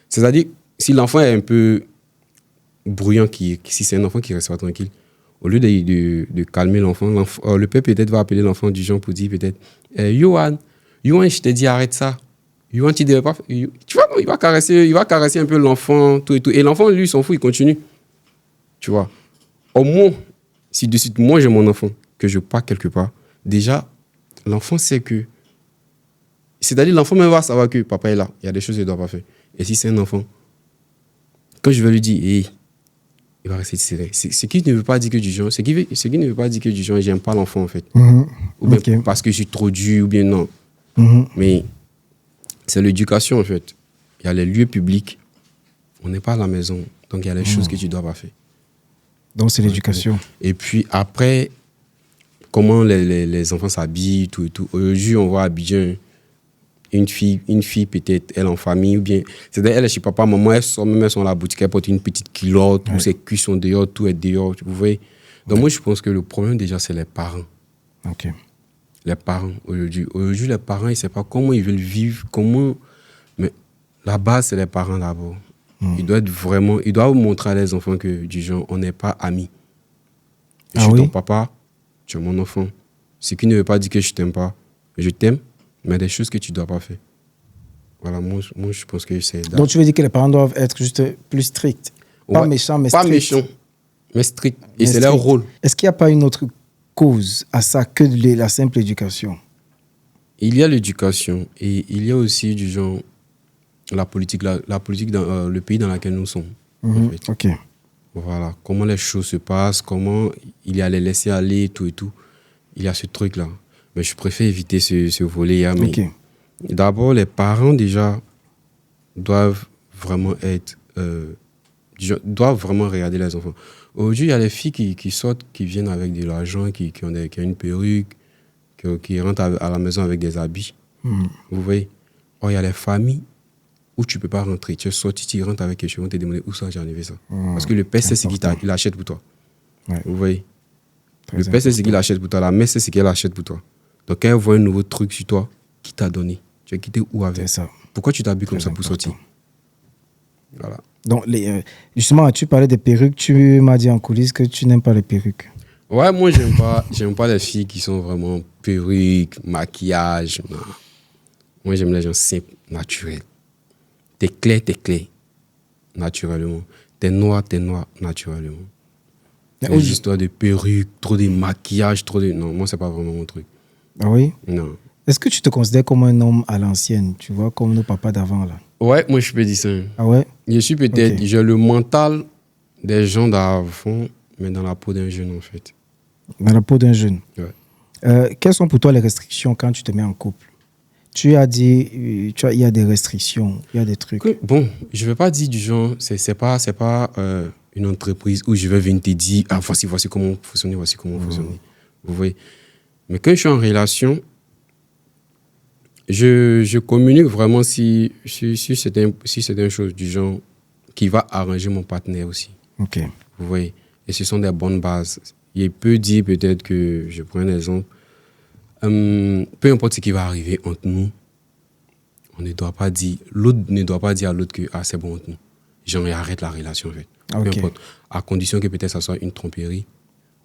C'est-à-dire, si l'enfant est un peu bruyant, si c'est un enfant qui restera tranquille, au lieu de calmer l'enfant, le père peut-être va appeler l'enfant du genre pour dire peut-être Yohan, je t'ai dit arrête ça. Yohan, tu devrais pas. Tu vois, il va caresser un peu l'enfant, tout et tout. Et l'enfant, lui, s'en fout, il continue. Tu vois. Au moins, si de suite, moi, j'ai mon enfant, que je pars quelque part, déjà, l'enfant sait que. C'est-à-dire, l'enfant même va savoir que papa est là. Il y a des choses qu'il ne doit pas faire. Et si c'est un enfant, quand je vais lui dire, hey, il va rester serré. Ce qui ne veut pas dire que du genre, ce qui ne veut pas dire que du genre, j'aime pas l'enfant, en fait. Ou bien parce que je suis trop dur, ou bien non. Mais c'est l'éducation, en fait. Il y a les lieux publics. On n'est pas à la maison. Donc, il y a les choses que tu ne dois pas faire. Donc, c'est l'éducation. Et puis, après, comment les enfants s'habillent, tout et tout. Aujourd'hui, on voit à Abidjan, une fille peut-être, elle en famille, ou bien, c'est-à-dire, elle est chez papa, maman, elles sont à la boutique, elle porte une petite culotte, tous ses cuisses sont dehors, tout est dehors, vous voyez. Donc, moi, je pense que le problème, déjà, c'est les parents. Ok. Les parents, aujourd'hui, les parents, ils ne savent pas comment ils veulent vivre, mais la base, c'est les parents d'abord. Ils doivent montrer à les enfants que, du genre, on n'est pas amis. Je suis ton papa, tu es mon enfant. Ce qui ne veut pas dire que je ne t'aime pas. Je t'aime, mais des choses que tu ne dois pas faire. Voilà, moi je pense que c'est... Donc, tu veux dire que les parents doivent être juste plus stricts? Pas méchants, mais stricts? Pas méchants, mais stricts. Et c'est leur rôle. Est-ce qu'il n'y a pas une autre cause à ça que la simple éducation? il y a l'éducation et il y a aussi du genre la politique dans le pays dans lequel nous sommes. En fait. Ok. Voilà, comment les choses se passent, comment il y a les laisser aller, tout et tout. Il y a ce truc-là. Mais je préfère éviter ce volet-là. Mais Ok. d'abord, les parents déjà doivent vraiment être... doivent vraiment regarder les enfants. Aujourd'hui, il y a les filles qui sortent, qui viennent avec de l'argent, qui ont une perruque, qui rentrent à la maison avec des habits. Vous voyez? Or, il y a les familles où tu ne peux pas rentrer. Tu es sorti, tu rentres avec quelque chose, on te demande où ça j'ai enlevé ça. Parce que le père, c'est ce qu'il achète pour toi. Ouais. Vous voyez? Très Le père, c'est ce qu'il achète pour toi. La mère, c'est ce qu'elle achète pour toi. Donc, quand elle voit un nouveau truc sur toi, qui t'a donné? Tu as quitté où avec? C'est ça. Pourquoi tu t'habilles comme Très ça pour important. sortir? Voilà. Donc, justement, tu parlais des perruques. Tu m'as dit en coulisses que tu n'aimes pas les perruques. Ouais, moi, j'aime pas les filles qui sont vraiment perruques, maquillage. Non. Moi, j'aime les gens simples, naturels. T'es clair, naturellement. T'es noir, naturellement. Les histoires de perruques, trop de maquillage, trop de... Non, moi, c'est pas vraiment mon truc. Ah oui? Non. Est-ce que tu te considères comme un homme à l'ancienne, tu vois, comme nos papas d'avant, là? Ouais, moi, je peux dire ça. Ah ouais? Je suis peut-être... Ok. J'ai le mental des gens d'avant, mais dans la peau d'un jeune, en fait. Dans la peau d'un jeune. Ouais. Quelles sont pour toi les restrictions quand tu te mets en couple? Tu as dit, il y a des restrictions, il y a des trucs. Bon, je ne vais pas dire du genre, c'est pas une entreprise où je vais venir te dire, ah, voici comment fonctionner, fonctionner. Vous voyez? Mais quand je suis en relation, je communique vraiment si c'est une chose du genre qui va arranger mon partenaire aussi. Ok. Vous voyez? Et ce sont des bonnes bases. Il peut dire peut-être que, je prends un exemple, peu importe ce qui va arriver entre nous, l'autre ne doit pas dire à l'autre que ah, c'est bon entre nous. J'en arrête la relation en fait. Ok. Peu importe. À condition que peut-être ça soit une tromperie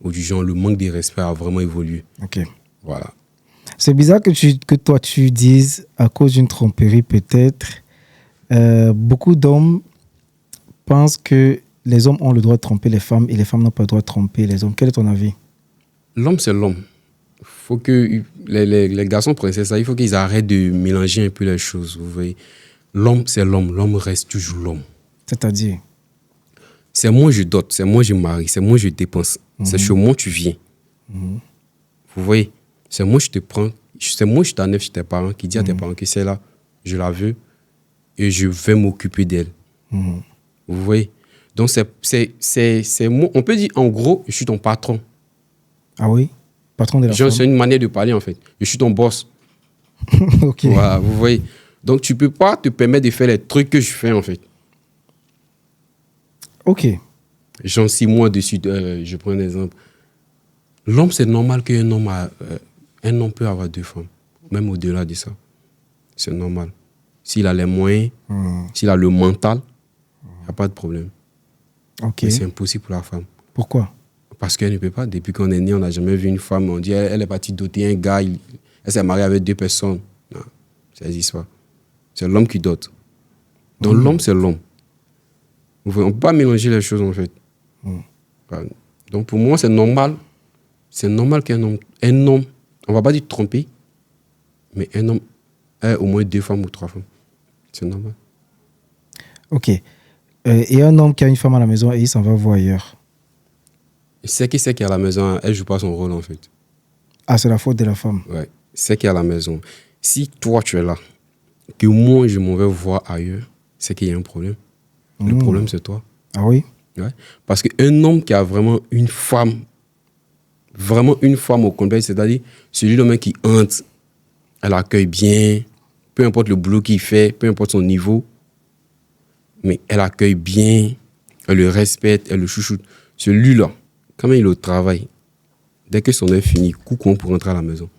ou du genre le manque de respect a vraiment évolué. Ok. Voilà. C'est bizarre que toi tu dises à cause d'une tromperie peut-être. Beaucoup d'hommes pensent que les hommes ont le droit de tromper les femmes et les femmes n'ont pas le droit de tromper les hommes. Quel est ton avis? L'homme, c'est l'homme. Faut que les garçons prennent ça. Il faut qu'ils arrêtent de mélanger un peu les choses. Vous voyez, l'homme, c'est l'homme. L'homme reste toujours l'homme. C'est-à-dire? C'est moi je dote, c'est moi je marie, c'est moi je dépense. C'est chez moi tu viens. Vous voyez, c'est moi je te prends, c'est moi je t'enlève chez tes parents, qui dit à tes parents que c'est là, je la veux et je vais m'occuper d'elle. Vous voyez, donc c'est moi. On peut dire en gros, je suis ton patron. Ah oui? Patron de la Genre, femme. c'est une manière de parler en fait. Je suis ton boss. Ok. Voilà, vous voyez. Donc tu peux pas te permettre de faire les trucs que je fais en fait. Ok. Genre 6 mois dessus, je prends un exemple. L'homme, c'est normal qu'un homme, un homme peut avoir 2 femmes. Même au-delà de ça. C'est normal. S'il a les moyens, s'il a le mental, il n'y a pas de problème. Ok. Mais c'est impossible pour la femme. Pourquoi? Parce qu'elle ne peut pas. Depuis qu'on est né, on n'a jamais vu une femme. On dit elle est partie doter un gars. Elle s'est mariée avec 2 personnes. Non, ça n'existe pas. C'est l'homme qui dote. Donc l'homme, c'est l'homme. On ne peut pas mélanger les choses en fait. Donc pour moi, c'est normal. C'est normal qu'un homme, on ne va pas dire tromper, mais un homme ait au moins 2 femmes ou 3 femmes. C'est normal. Ok. Et un homme qui a une femme à la maison et il s'en va voir ailleurs. C'est qui c'est qui est à la maison, elle ne joue pas son rôle en fait. Ah, c'est la faute de la femme. Ouais. C'est qui est à la maison. Si toi tu es là, que moi je m'en vais voir ailleurs, c'est qu'il y a un problème. Le problème c'est toi. Ah oui? Ouais. Parce qu'un homme qui a vraiment une femme au complet, c'est-à-dire celui-là qui entre, elle accueille bien, peu importe le boulot qu'il fait, peu importe son niveau, mais elle accueille bien, elle le respecte, elle le chouchoute. Celui-là, quand il est au travail, dès que son heure finit, coucou pour rentrer à la maison.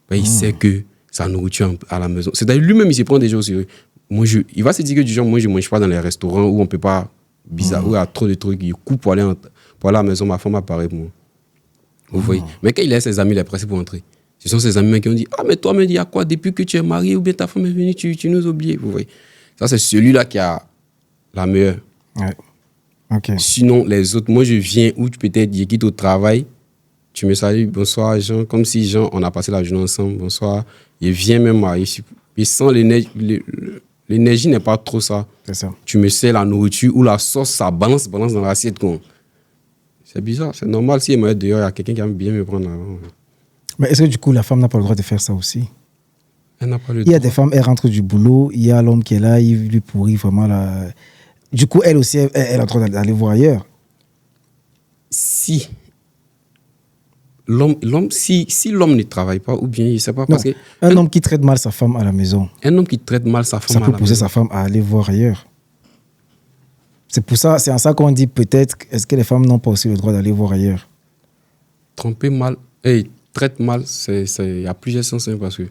Ben, il sait que sa nourriture à la maison. C'est-à-dire lui-même, il se prend déjà au sérieux. Il va se dire que du genre, moi, je ne mange pas dans les restaurants où on ne peut pas, bizarre, où il y a trop de trucs. Il coupe pour aller à la maison, ma femme apparaît pour moi. Vous voyez. Mais quand il a ses amis, il est pressé pour entrer. Ce sont ses amis qui ont dit, ah, mais toi, il y a quoi? Depuis que tu es marié ou bien ta femme est venue, tu nous oublies. Vous voyez. Ça, c'est celui-là qui a la meilleure. Ouais. Ok. Sinon, les autres, moi, je viens où peut-être, je quitte au travail, tu me salues, bonsoir, Jean, comme si, Jean, on a passé la journée ensemble, bonsoir. Il vient même, il sent l'énergie n'est pas trop ça. C'est ça. Tu me sers la nourriture ou la sauce, ça balance dans l'assiette. C'est bizarre, c'est normal. Si elle me met dehors, il y a quelqu'un qui va bien me prendre avant. Mais est-ce que du coup, la femme n'a pas le droit de faire ça aussi? Elle n'a pas le Il y a droit. des femmes, elles rentrent du boulot, il y a l'homme qui est là, il lui pourrit vraiment la... Du coup, elle aussi, elle a le droit d'aller voir ailleurs. Si l'homme ne travaille pas, ou bien, il ne sait pas, Non, parce que un homme qui traite mal sa femme à la maison, un homme qui traite mal sa femme ça à peut la pousser maison, sa femme à aller voir ailleurs. C'est pour ça, c'est en ça qu'on dit peut-être, est-ce que les femmes n'ont pas aussi le droit d'aller voir ailleurs? tromper mal, traite mal, il y a plusieurs sens, hein, parce que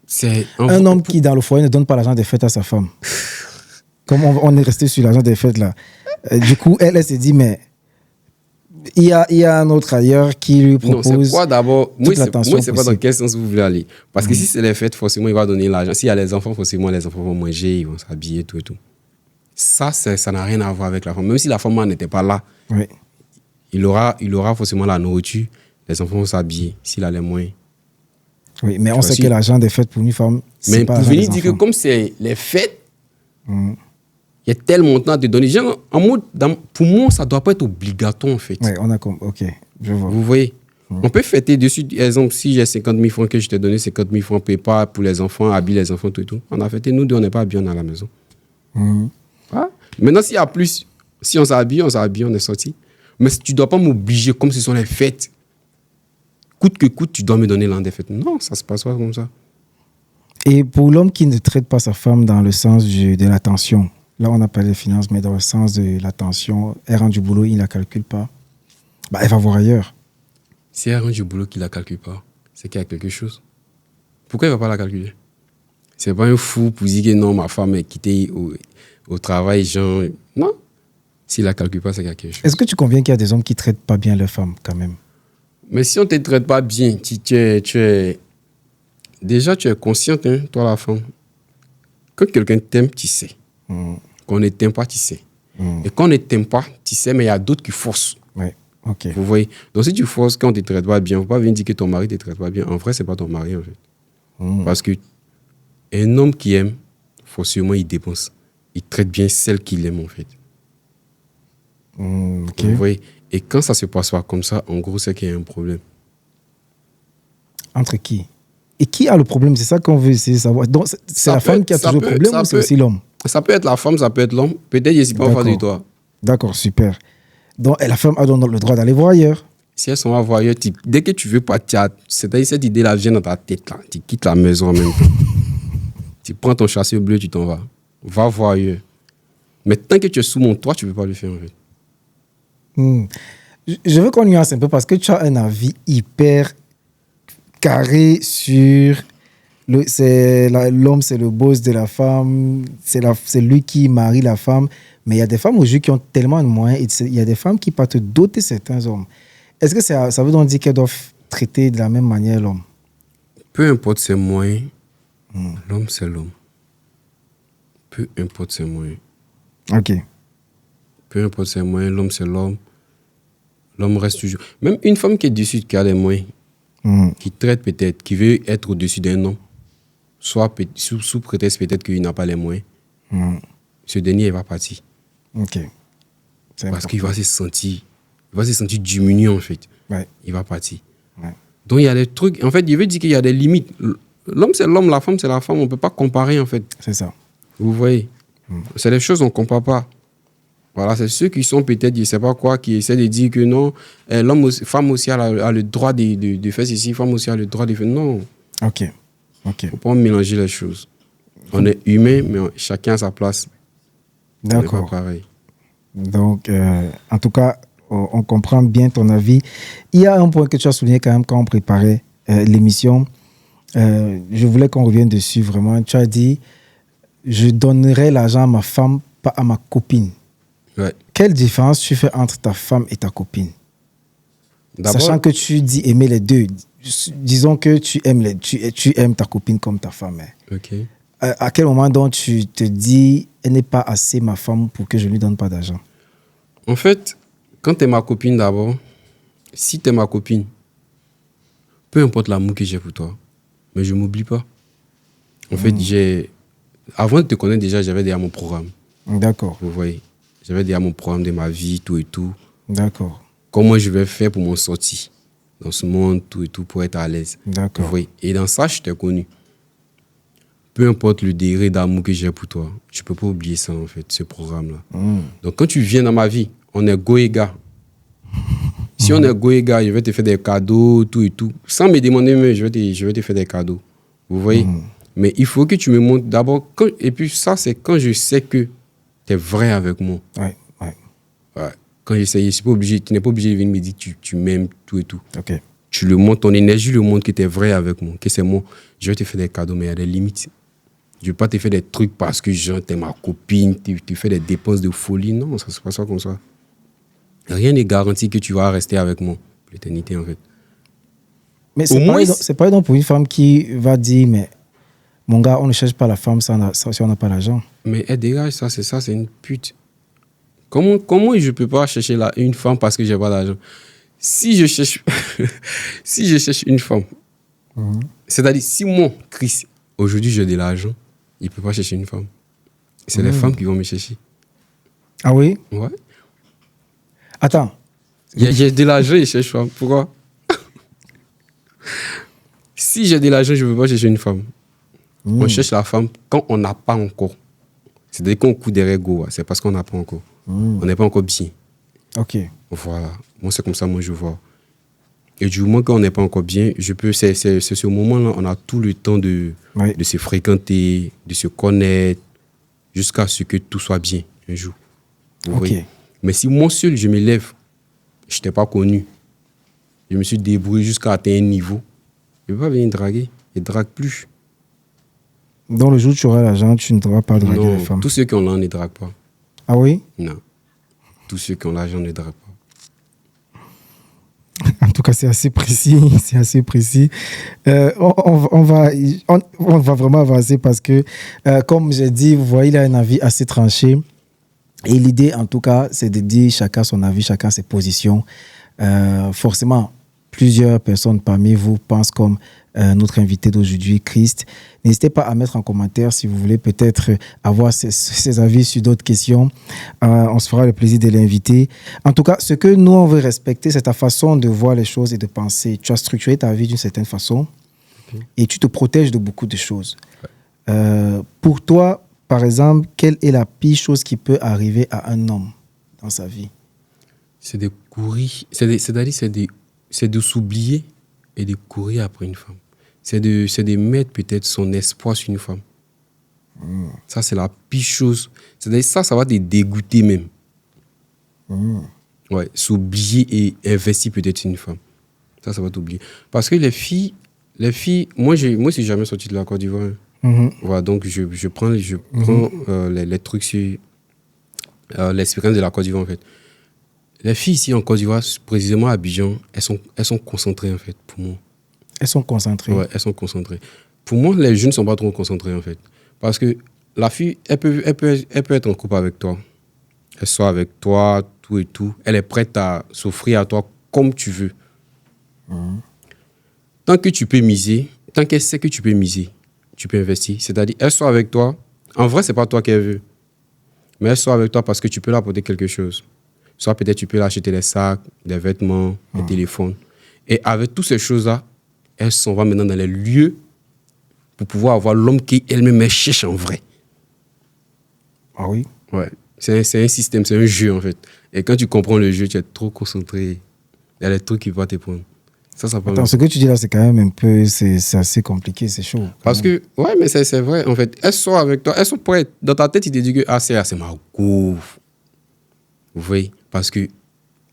c'est... Un homme qui, dans le foyer, ne donne pas l'argent des fêtes à sa femme. Comme on est resté sur l'argent des fêtes, là. Du coup, elle se dit, mais il y a un autre ailleurs qui lui propose... Non, c'est quoi d'abord? Moi, c'est pas possible. dans quel sens vous voulez aller. Parce que si c'est les fêtes, forcément, il va donner l'argent. S'il y a les enfants, forcément, les enfants vont manger, ils vont s'habiller, tout et tout. Ça n'a rien à voir avec la femme. Même si la femme n'était pas là, Oui. il aura forcément la nourriture. Les enfants vont s'habiller s'il a les moyens. Oui, mais on sait que l'argent des fêtes pour une femme, c'est Mais pas pour l'argent venir des dire que enfants. comme c'est les fêtes, il y a tel montant à te donner. Genre, en mode, pour moi, ça ne doit pas être obligatoire, en fait. Oui, on a compris. Ok, je vois. Vous voyez? On peut fêter dessus. Par exemple, si j'ai 50 000 francs que je t'ai donné, 50 000 francs PayPal pour les enfants, habiller les enfants, tout et tout. On a fêté. Nous deux, on n'est pas bien à la maison. Ah. Maintenant, s'il y a plus, si on s'habille, on est sorti. Mais tu ne dois pas m'obliger comme ce sont les fêtes. Coûte que coûte, tu dois me donner l'an des fêtes. Non, ça se passe pas comme ça. Et pour l'homme qui ne traite pas sa femme dans le sens de l'attention, là on a parlé de finances, mais dans le sens de l'attention, elle rentre du boulot, il ne la calcule pas, bah, elle va voir ailleurs. Si elle rentre du boulot qu'il ne la calcule pas, c'est qu'il y a quelque chose. Pourquoi il ne va pas la calculer? C'est pas un fou pour dire que non, ma femme est quittée au travail, genre. Non. S'il ne la calcule pas, c'est qu'il y a quelque chose. Est-ce que tu conviens qu'il y a des hommes qui ne traitent pas bien leurs femmes quand même? Mais si on ne te traite pas bien, déjà, tu es consciente, hein, toi, la femme. Quand quelqu'un t'aime, tu sais. Quand on ne t'aime pas, tu sais. Et quand on ne t'aime pas, tu sais, mais il y a d'autres qui forcent. Oui, ok. Vous voyez? Donc, si tu forces quand on ne te traite pas bien, il ne faut pas venir dire que ton mari ne te traite pas bien. En vrai, ce n'est pas ton mari, en fait. Parce qu'un homme qui aime, forcément, il dépense. Il traite bien celle qu'il aime, en fait. Ok. Vous voyez? Et quand ça ne se passe pas comme ça, en gros, c'est qu'il y a un problème. Entre qui? Et qui a le problème? C'est ça qu'on veut essayer de savoir. Donc, c'est la femme qui a toujours le problème ou c'est aussi l'homme? Ça peut être la femme, ça peut être l'homme. Peut-être je ne suis pas en face de toi. D'accord, super. Donc, et la femme a donc le droit d'aller voir ailleurs. Si elles sont à voir ailleurs, dès que tu veux partir, c'est-à-dire cette idée-là vient dans ta tête, là. Tu quittes la maison en même temps. Tu prends ton chasseur bleu, tu t'en vas. Va voir ailleurs. Mais tant que tu es sous mon toit, tu ne peux pas le faire, en fait. Je veux qu'on nuance un peu parce que tu as un avis hyper carré sur l'homme, c'est le boss de la femme, c'est lui qui marie la femme. Mais il y a des femmes aujourd'hui qui ont tellement de moyens. Il y a des femmes qui partent doter certains hommes. Est-ce que ça veut donc dire qu'elles doivent traiter de la même manière l'homme? Peu importe ses moyens, l'homme, c'est l'homme. Peu importe ses moyens. Ok. Peu importe ses moyens, l'homme, c'est l'homme. L'homme reste toujours... Même une femme qui est dessus, qui a les moyens, qui traite peut-être, qui veut être au-dessus d'un homme, soit sous prétexte peut-être qu'il n'a pas les moyens, ce dernier, il va partir. Ok. Parce qu'il va se sentir diminué, en fait. Ouais. Il va partir. Ouais. Donc, il y a des trucs... En fait, je veux dire qu'il y a des limites. L'homme, c'est l'homme, la femme, c'est la femme. On ne peut pas comparer, en fait. C'est ça. Vous voyez? C'est des choses qu'on ne compare pas. Voilà, c'est ceux qui sont peut-être, je ne sais pas quoi, qui essaient de dire que non, femme aussi a le droit de faire ceci, femme aussi a le droit de faire... Non. Ok. Il ne faut pas mélanger les choses. On est humain, mais chacun a sa place. D'accord. On est pas pareil. Donc, en tout cas, on comprend bien ton avis. Il y a un point que tu as souligné quand même quand on préparait l'émission. Je voulais qu'on revienne dessus vraiment. Tu as dit, je donnerai l'argent à ma femme, pas à ma copine. Ouais. Quelle différence tu fais entre ta femme et ta copine? D'abord, Sachant que tu dis aimer les deux. Disons que tu aimes ta copine comme ta femme. ok. À quel moment donc tu te dis, elle n'est pas assez ma femme pour que je ne lui donne pas d'argent? En fait, quand tu es ma copine d'abord, si tu es ma copine, peu importe l'amour que j'ai pour toi, mais je ne m'oublie pas. En fait, avant de te connaître déjà, j'avais déjà mon programme. D'accord. Vous voyez, j'avais déjà mon programme de ma vie, tout et tout. D'accord. Comment je vais faire pour m'en sortir dans ce monde, tout et tout, pour être à l'aise. D'accord. Vous voyez, et dans ça, je t'ai connu. Peu importe le degré d'amour que j'ai pour toi, je ne peux pas oublier ça, en fait, ce programme-là. Donc, quand tu viens dans ma vie, on est go et gars. Si on est go et gars, je vais te faire des cadeaux, tout et tout. Sans me demander, mais je vais te faire des cadeaux. Vous voyez? Mais il faut que tu me montres d'abord. Et puis ça, c'est quand je sais que tu es vrai avec moi. Ouais. Ouais. Quand j'essaye, tu n'es pas obligé de venir me dire que tu m'aimes, tout et tout. Ok. Tu le montres, ton énergie le montre que tu es vrai avec moi, que c'est moi. Je vais te faire des cadeaux, mais il y a des limites. Je ne vais pas te faire des trucs parce que tu es ma copine, tu fais des dépenses de folie. Non, ça ne se passe pas comme ça. Rien n'est garanti que tu vas rester avec moi pour l'éternité, en fait. Mais c'est pas donc pour une femme qui va dire, mais mon gars, on ne cherche pas la femme si on n'a pas l'argent. Mais elle dégage, ça, c'est une pute. Comment je ne peux pas chercher une femme parce que je n'ai pas d'argent? Si je cherche une femme, c'est-à-dire si moi, Chris, aujourd'hui j'ai de l'argent, il ne peut pas chercher une femme. C'est les femmes qui vont me chercher. Ah oui? Ouais. Attends. J'ai de l'argent et je cherche une femme. Pourquoi? Si j'ai de l'argent, je ne peux pas chercher une femme. On cherche la femme quand on n'a pas encore. C'est-à-dire qu'on court derrière go, c'est parce qu'on n'a pas encore. On n'est pas encore bien. Ok. Voilà. Moi, c'est comme ça, moi, je vois. Et du moment qu'on n'est pas encore bien, c'est ce moment-là, on a tout le temps de se fréquenter, de se connaître, jusqu'à ce que tout soit bien un jour. Vous voyez? Mais si moi seul, je me lève, je ne t'ai pas connu, je me suis débrouillé jusqu'à atteindre un niveau, je ne peux pas venir draguer. Je ne drague plus. Dans le jour où tu auras l'argent, tu ne devras pas draguer les femmes. Tous ceux qui ont l'argent ne draguent pas. Ah oui? Non. Tous ceux qui ont l'argent ne draguent pas. En tout cas, c'est assez précis. C'est assez précis. On va vraiment avancer parce que, comme j'ai dit, vous voyez, il a un avis assez tranché. Et l'idée, en tout cas, c'est de dire chacun son avis, chacun ses positions. Forcément, plusieurs personnes parmi vous pensent comme notre invité d'aujourd'hui, Christ. N'hésitez pas à mettre en commentaire si vous voulez peut-être avoir ses avis sur d'autres questions. On se fera le plaisir de l'inviter. En tout cas, ce que nous, on veut respecter, c'est ta façon de voir les choses et de penser. Tu as structuré ta vie d'une certaine façon et tu te protèges de beaucoup de choses. Pour toi, par exemple, quelle est la pire chose qui peut arriver à un homme dans sa vie? C'est de courir, c'est de s'oublier et de courir après une femme. C'est de mettre peut-être son espoir sur une femme. Ça, c'est la pire chose. C'est-à-dire ça va te dégoûter même. Ouais, s'oublier et investir peut-être sur une femme. Ça va t'oublier. Parce que les filles, moi, je suis jamais sorti de la Côte d'Ivoire. Voilà, donc je prends les trucs sur l'expérience de la Côte d'Ivoire, en fait. Les filles ici en Côte d'Ivoire, précisément à Abidjan, elles sont concentrées, en fait, pour moi. Elles sont concentrées? Ouais, elles sont concentrées. Pour moi, les jeunes ne sont pas trop concentrés, en fait. Parce que la fille, elle peut être en couple avec toi. Elle sort avec toi, tout et tout. Elle est prête à s'offrir à toi comme tu veux. Tant que tu peux miser, tant qu'elle sait que tu peux miser, tu peux investir. C'est-à-dire, elle sort avec toi. En vrai, ce n'est pas toi qu'elle veut. Mais elle sort avec toi parce que tu peux lui apporter quelque chose. Soit peut-être tu peux lui acheter des sacs, des vêtements, des téléphones. Et avec toutes ces choses-là, elle s'en va maintenant dans les lieux pour pouvoir avoir l'homme qu'elle-même cherche en vrai. Ah oui? Ouais. C'est un système, c'est un jeu en fait. Et quand tu comprends le jeu, tu es trop concentré. Il y a des trucs qui vont te prendre. Attends, ce que tu dis là, c'est quand même un peu... C'est assez compliqué, c'est chaud. Parce que, ouais, mais c'est vrai. En fait, elles sont avec toi, elles sont prêtes. Dans ta tête, tu te dis que c'est ma go. Vous voyez? Parce qu'elle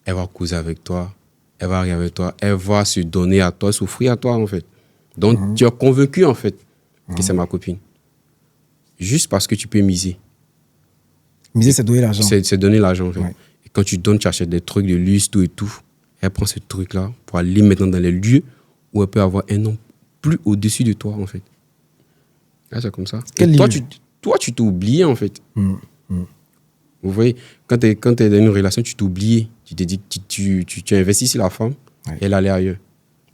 va causer avec toi, elle va arriver avec toi, elle va se donner à toi, s'offrir à toi, en fait. Donc, tu es convaincu, en fait, que c'est ma copine. Juste parce que tu peux miser. Miser, c'est donner l'argent. C'est donner l'argent, en fait. Ouais. Et quand tu donnes, tu achètes des trucs de luxe, tout et tout. Elle prend ce truc-là pour aller maintenant dans les lieux où elle peut avoir un homme plus au-dessus de toi, en fait. Là, c'est comme ça. Toi, tu t'es oublié, en fait. Vous voyez, quand tu es dans une relation, tu t'oublies. Tu te dis que tu investis sur la femme, Ouais. Elle allait ailleurs.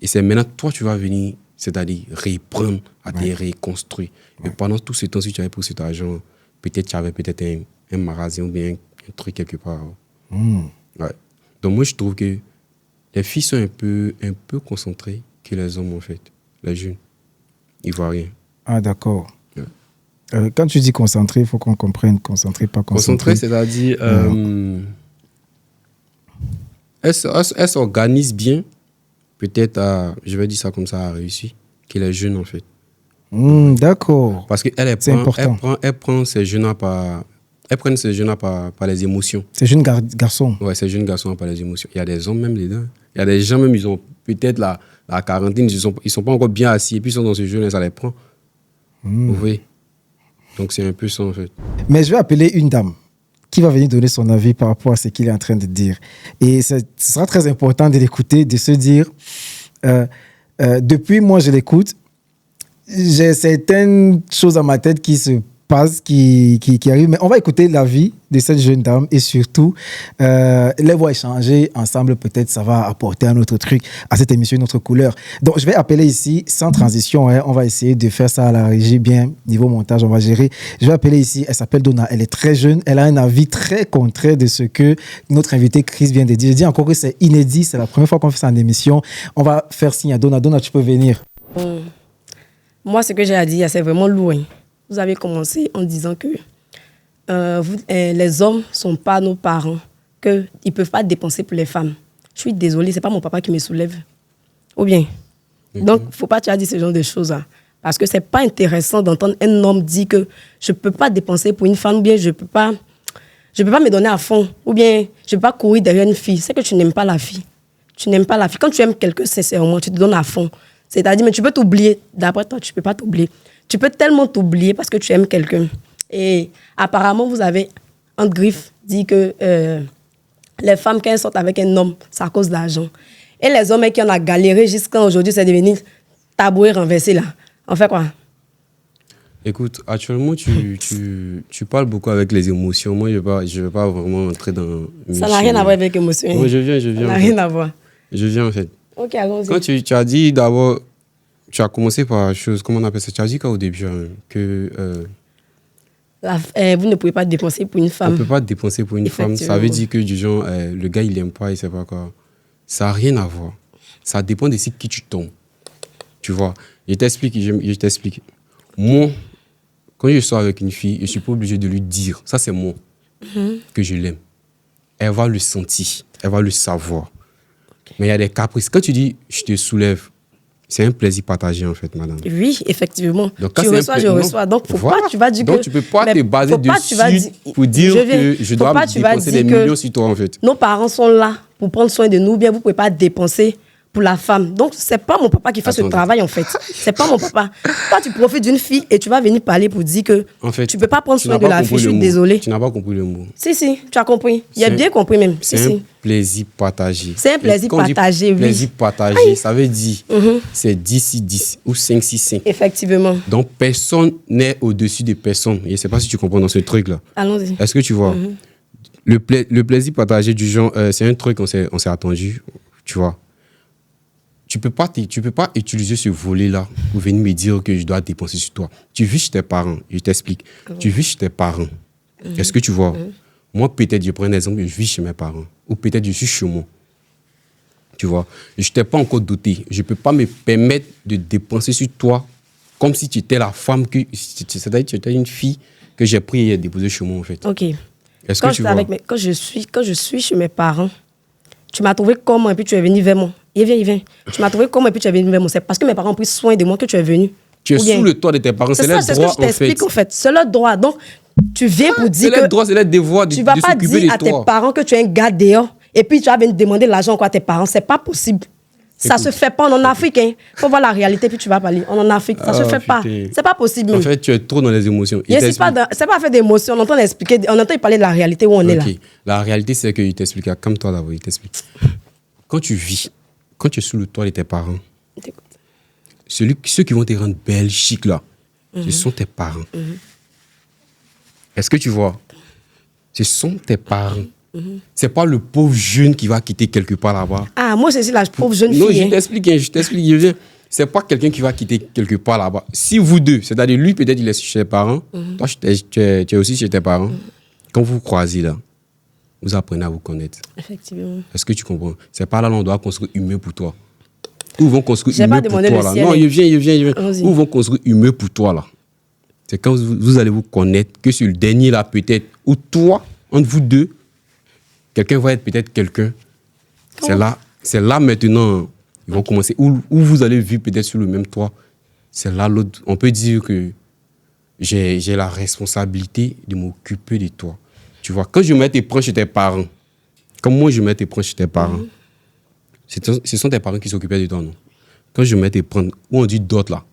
Et c'est maintenant, toi, tu vas venir, c'est-à-dire reprendre, à te reconstruire. Et pendant tout ce temps, si tu avais pris cet argent, peut-être tu avais peut-être un magasin ou bien un truc quelque part. Ouais. Donc moi, je trouve que les filles sont un peu concentrées que les hommes, en fait. Les jeunes. Ils voient rien. Ah, d'accord. Ouais. Quand tu dis concentré, il faut qu'on comprenne. Concentré, pas concentré. Concentré, c'est-à-dire... elles s'organisent bien, peut-être je vais dire ça comme ça, à réussir, que les jeunes, en fait. D'accord. Parce qu'elle prend ces jeunes-là par... Elles prennent ces jeunes-là par les émotions. Ces jeunes garçons. Ouais, ces jeunes garçons par les émotions. Il y a des hommes même dedans. Il y a des gens même, ils ont peut-être la quarantaine, ils sont pas encore bien assis, et puis ils sont dans ce jeu-là, ça les prend. Vous voyez? Donc c'est un peu ça, en fait. Mais je vais appeler une dame qui va venir donner son avis par rapport à ce qu'il est en train de dire. Et ce sera très important de l'écouter, de se dire, depuis moi je l'écoute, j'ai certaines choses dans ma tête qui se passent, qui arrivent. Mais on va écouter l'avis de cette jeune dame et surtout, les voix échanger ensemble. Peut-être ça va apporter un autre truc à cette émission, une autre couleur. Donc, je vais appeler ici, sans transition, on va essayer de faire ça à la régie, bien, niveau montage, on va gérer. Je vais appeler ici, elle s'appelle Donna, elle est très jeune, elle a un avis très contraire de ce que notre invité Chris vient de dire. Je dis encore que c'est inédit, c'est la première fois qu'on fait ça en émission. On va faire signe à Donna. Donna, tu peux venir. Moi, ce que j'ai à dire, c'est vraiment loin. Vous avez commencé en disant que les hommes ne sont pas nos parents, qu'ils ne peuvent pas dépenser pour les femmes. Je suis désolée, ce n'est pas mon papa qui me soulève. Ou bien. Donc, il ne faut pas tu as dit ce genre de choses-là. Parce que ce n'est pas intéressant d'entendre un homme dire que je ne peux pas dépenser pour une femme, ou bien je ne peux pas me donner à fond, ou bien je ne peux pas courir derrière une fille. C'est que tu n'aimes pas la fille. Tu n'aimes pas la fille. Quand tu aimes quelqu'un sincèrement, tu te donnes à fond. C'est-à-dire, mais tu peux t'oublier. D'après toi, tu ne peux pas t'oublier. Tu peux tellement t'oublier parce que tu aimes quelqu'un. Et apparemment, vous avez, entre griffes, dit que les femmes, quand elles sortent avec un homme, c'est à cause d'argent. Et les hommes qui en ont galéré jusqu'à aujourd'hui, c'est devenu taboué renversé là. On fait quoi? Écoute, actuellement, tu parles beaucoup avec les émotions. Moi, je vais pas vraiment entrer dans... Ça n'a rien à voir avec l'émotion. Moi, je viens. Ça n'a rien à voir. Je viens, en fait. Ok, allons-y. Quand tu as dit d'abord... Tu as commencé par chose, comment on appelle ça? Tu as dit qu'au début, que... vous ne pouvez pas dépenser pour une femme. On ne peut pas dépenser pour une femme. Ça veut dire que du genre, le gars, il n'aime pas, il ne sait pas quoi. Ça n'a rien à voir. Ça dépend de qui tu tombes. Tu vois? Je t'explique. Moi, quand je sors avec une fille, je ne suis pas obligé de lui dire, ça c'est moi, que je l'aime. Elle va le sentir, elle va le savoir. Okay. Mais il y a des caprices. Quand tu dis, je te soulève, c'est un plaisir partagé, en fait, madame. Oui, effectivement. Donc, tu reçois, je reçois. Donc, tu vas dire donc, tu ne peux pas te baser dessus pour dire que je dois dépenser des millions sur toi, en fait. Nos parents sont là pour prendre soin de nous, bien vous ne pouvez pas dépenser pour la femme. Donc, ce n'est pas mon papa qui fait ce travail, en fait. Ce n'est pas mon papa. Toi, tu profites d'une fille et tu vas venir parler pour dire que en fait, tu ne peux pas prendre soin de la fille. Je suis désolée. Tu n'as pas compris le mot. Si, tu as compris. Il a bien compris même. C'est un plaisir partagé. C'est un plaisir partagé, oui. Plaisir partagé, ça veut dire c'est 10-10 ou 5-6-5. Effectivement. Donc, personne n'est au-dessus de personne. Je ne sais pas si tu comprends dans ce truc-là. Allons-y. Est-ce que tu vois? Le plaisir partagé du genre, c'est un truc qu'on s'est attendu, tu vois. Tu peux pas utiliser ce volet-là pour venir me dire que je dois dépenser sur toi. Tu vis chez tes parents, je t'explique. Tu vis chez tes parents. Est-ce que tu vois? Moi, peut-être, je prends un exemple, je vis chez mes parents. Ou peut-être, je suis chez moi. Tu vois? Je ne t'ai pas encore doté. Je ne peux pas me permettre de dépenser sur toi comme si tu étais la femme que... C'est-à-dire que tu étais une fille que j'ai pris et déposée chez moi, en fait. OK. Est-ce que tu vois? Quand je suis chez mes parents, tu m'as trouvé comment et puis tu es venu vers moi. Il vient. Tu m'as trouvé comment et puis tu es venu vers moi. C'est parce que mes parents ont pris soin de moi que tu es venu. Tu es sous le toit de tes parents. C'est leur droit, en fait. C'est ce que je t'explique, en fait. C'est leur droit. Donc, tu viens pour dire que... C'est leur droit, c'est leur devoir de s'occuper de toi. Tu ne vas pas dire à tes parents que tu es un gars dehors et puis tu vas venir demander l'argent à tes parents. C'est pas possible. Ça se fait pas. On est en Afrique. Il faut voir la réalité puis tu vas parler. On est en Afrique. Ça se fait pas. C'est pas possible. En fait, tu es trop dans les émotions. C'est pas fait d'émotions. On entend expliquer. On entend parler de la réalité où on est là. La réalité, c'est qu'il t'explique. Comme toi d'abord, il t'explique. Quand tu vis, quand tu es sous le toit de tes parents, ceux qui vont te rendre belle, chic là, ce sont tes parents. Est-ce que tu vois? Ce sont tes parents. C'est pas le pauvre jeune qui va quitter quelque part là-bas. Ah, moi, c'est la pauvre jeune Non, fille. je t'explique, je viens. C'est pas quelqu'un qui va quitter quelque part là-bas. Si vous deux, c'est-à-dire lui, peut-être il est chez ses parents, toi, tu es aussi chez tes parents. Quand vous croisez là, vous apprenez à vous connaître. Effectivement. Est-ce que tu comprends? C'est pas là qu'on doit construire humain pour toi. Où vont construire humain pour toi là? Ciel, Non, il vient. Vas-y. Où vont construire humain pour toi là? C'est quand vous allez vous connaître que sur le dernier là peut-être, ou toi, entre vous deux, quelqu'un va être peut-être quelqu'un. C'est là maintenant, ils vont commencer. Où vous allez vivre peut-être sur le même toit. C'est là l'autre. On peut dire que j'ai la responsabilité de m'occuper de toi. Tu vois, quand je mets tes proches chez tes parents, comme moi je mets tes proches chez tes parents, ce sont tes parents qui s'occupaient de toi, non? Quand je mets tes proches, où on dit d'autres là,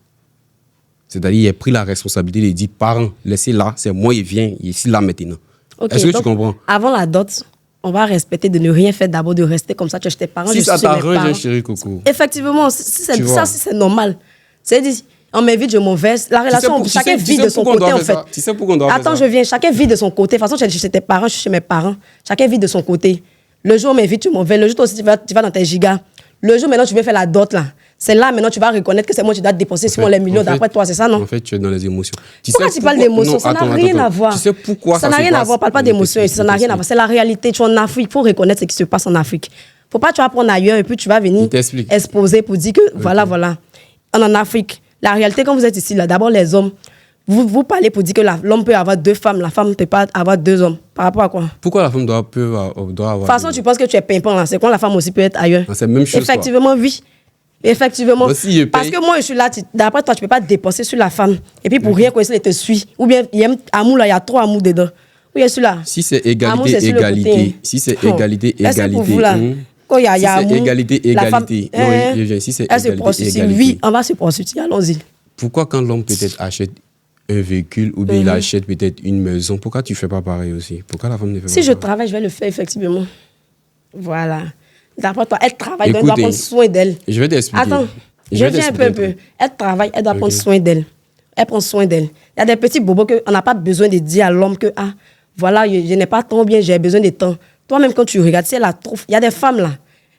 c'est-à-dire il a pris la responsabilité de dire parents, laissez là, c'est moi, il vient, il est ici là maintenant. Okay, est-ce que tu comprends? Avant la dot, on va respecter de ne rien faire d'abord, de rester comme ça. Tu as tes parents. Si ça t'arrange, chérie Coco. Effectivement, si c'est normal. C'est-à-dire, on m'invite, je m'en vais. La relation, chacun vit de son côté, en fait. Tu sais pourquoi on doit faire ça? Attends, je viens. Chacun vit de son côté. De toute façon, je suis chez tes parents, je suis chez mes parents. Chacun vit de son côté. Le jour où on m'invite, tu m'en vais. Le jour où aussi, tu vas dans tes gigas. Le jour maintenant, tu veux faire la dot, là. C'est là, maintenant, tu vas reconnaître que c'est moi qui dois dépenser sur les millions d'après toi, c'est ça, non? En fait, tu es dans les émotions. Pourquoi tu parles d'émotions? Ça n'a rien à voir. Tu sais pourquoi ça n'a rien à voir. Parle pas d'émotions ici. Ça n'a rien à voir. C'est la réalité. Tu es en Afrique. Il faut reconnaître ce qui se passe en Afrique. Faut pas tu vas prendre ailleurs et puis tu vas venir exposer pour dire que voilà. En Afrique, la réalité, quand vous êtes ici, là, d'abord les hommes, vous parlez pour dire que l'homme peut avoir 2 femmes, la femme ne peut pas avoir 2 hommes. Par rapport à quoi? Pourquoi la femme doit avoir... De toute façon, tu penses que tu es pimpant là. C'est quand la femme aussi peut être ailleurs. C'est la même chose. Effectivement, oui. Effectivement. Aussi, parce que moi, je suis là, d'après toi, tu ne peux pas dépenser sur la femme. Et puis pour rien qu'on essaie de te suivre. Ou bien, il y a amour là, il y a trop amour dedans. Oui, je suis là. Si c'est égalité, égalité. Si c'est égalité, égalité. Pour vous, là. Quand il y a amour, égalité, égalité. Non, je viens. Si c'est égalité, égalité. Oui, on va se prostituer. Allons-y. Pourquoi quand l'homme peut-être achète un véhicule ou bien il achète peut-être une maison, pourquoi tu ne fais pas pareil aussi? Pourquoi la femme ne fait pas pareil? Si je travaille, je vais le faire effectivement. Voilà. D'après toi, elle travaille, donc elle doit prendre soin d'elle. Je vais t'expliquer. Attends, je viens un peu. Elle travaille, elle doit prendre soin d'elle. Elle prend soin d'elle. Il y a des petits bobos qu'on n'a pas besoin de dire à l'homme que, ah, voilà, je n'ai pas tant bien, j'ai besoin de temps. Toi-même, quand tu regardes, si elle a trop... Il y a des femmes là,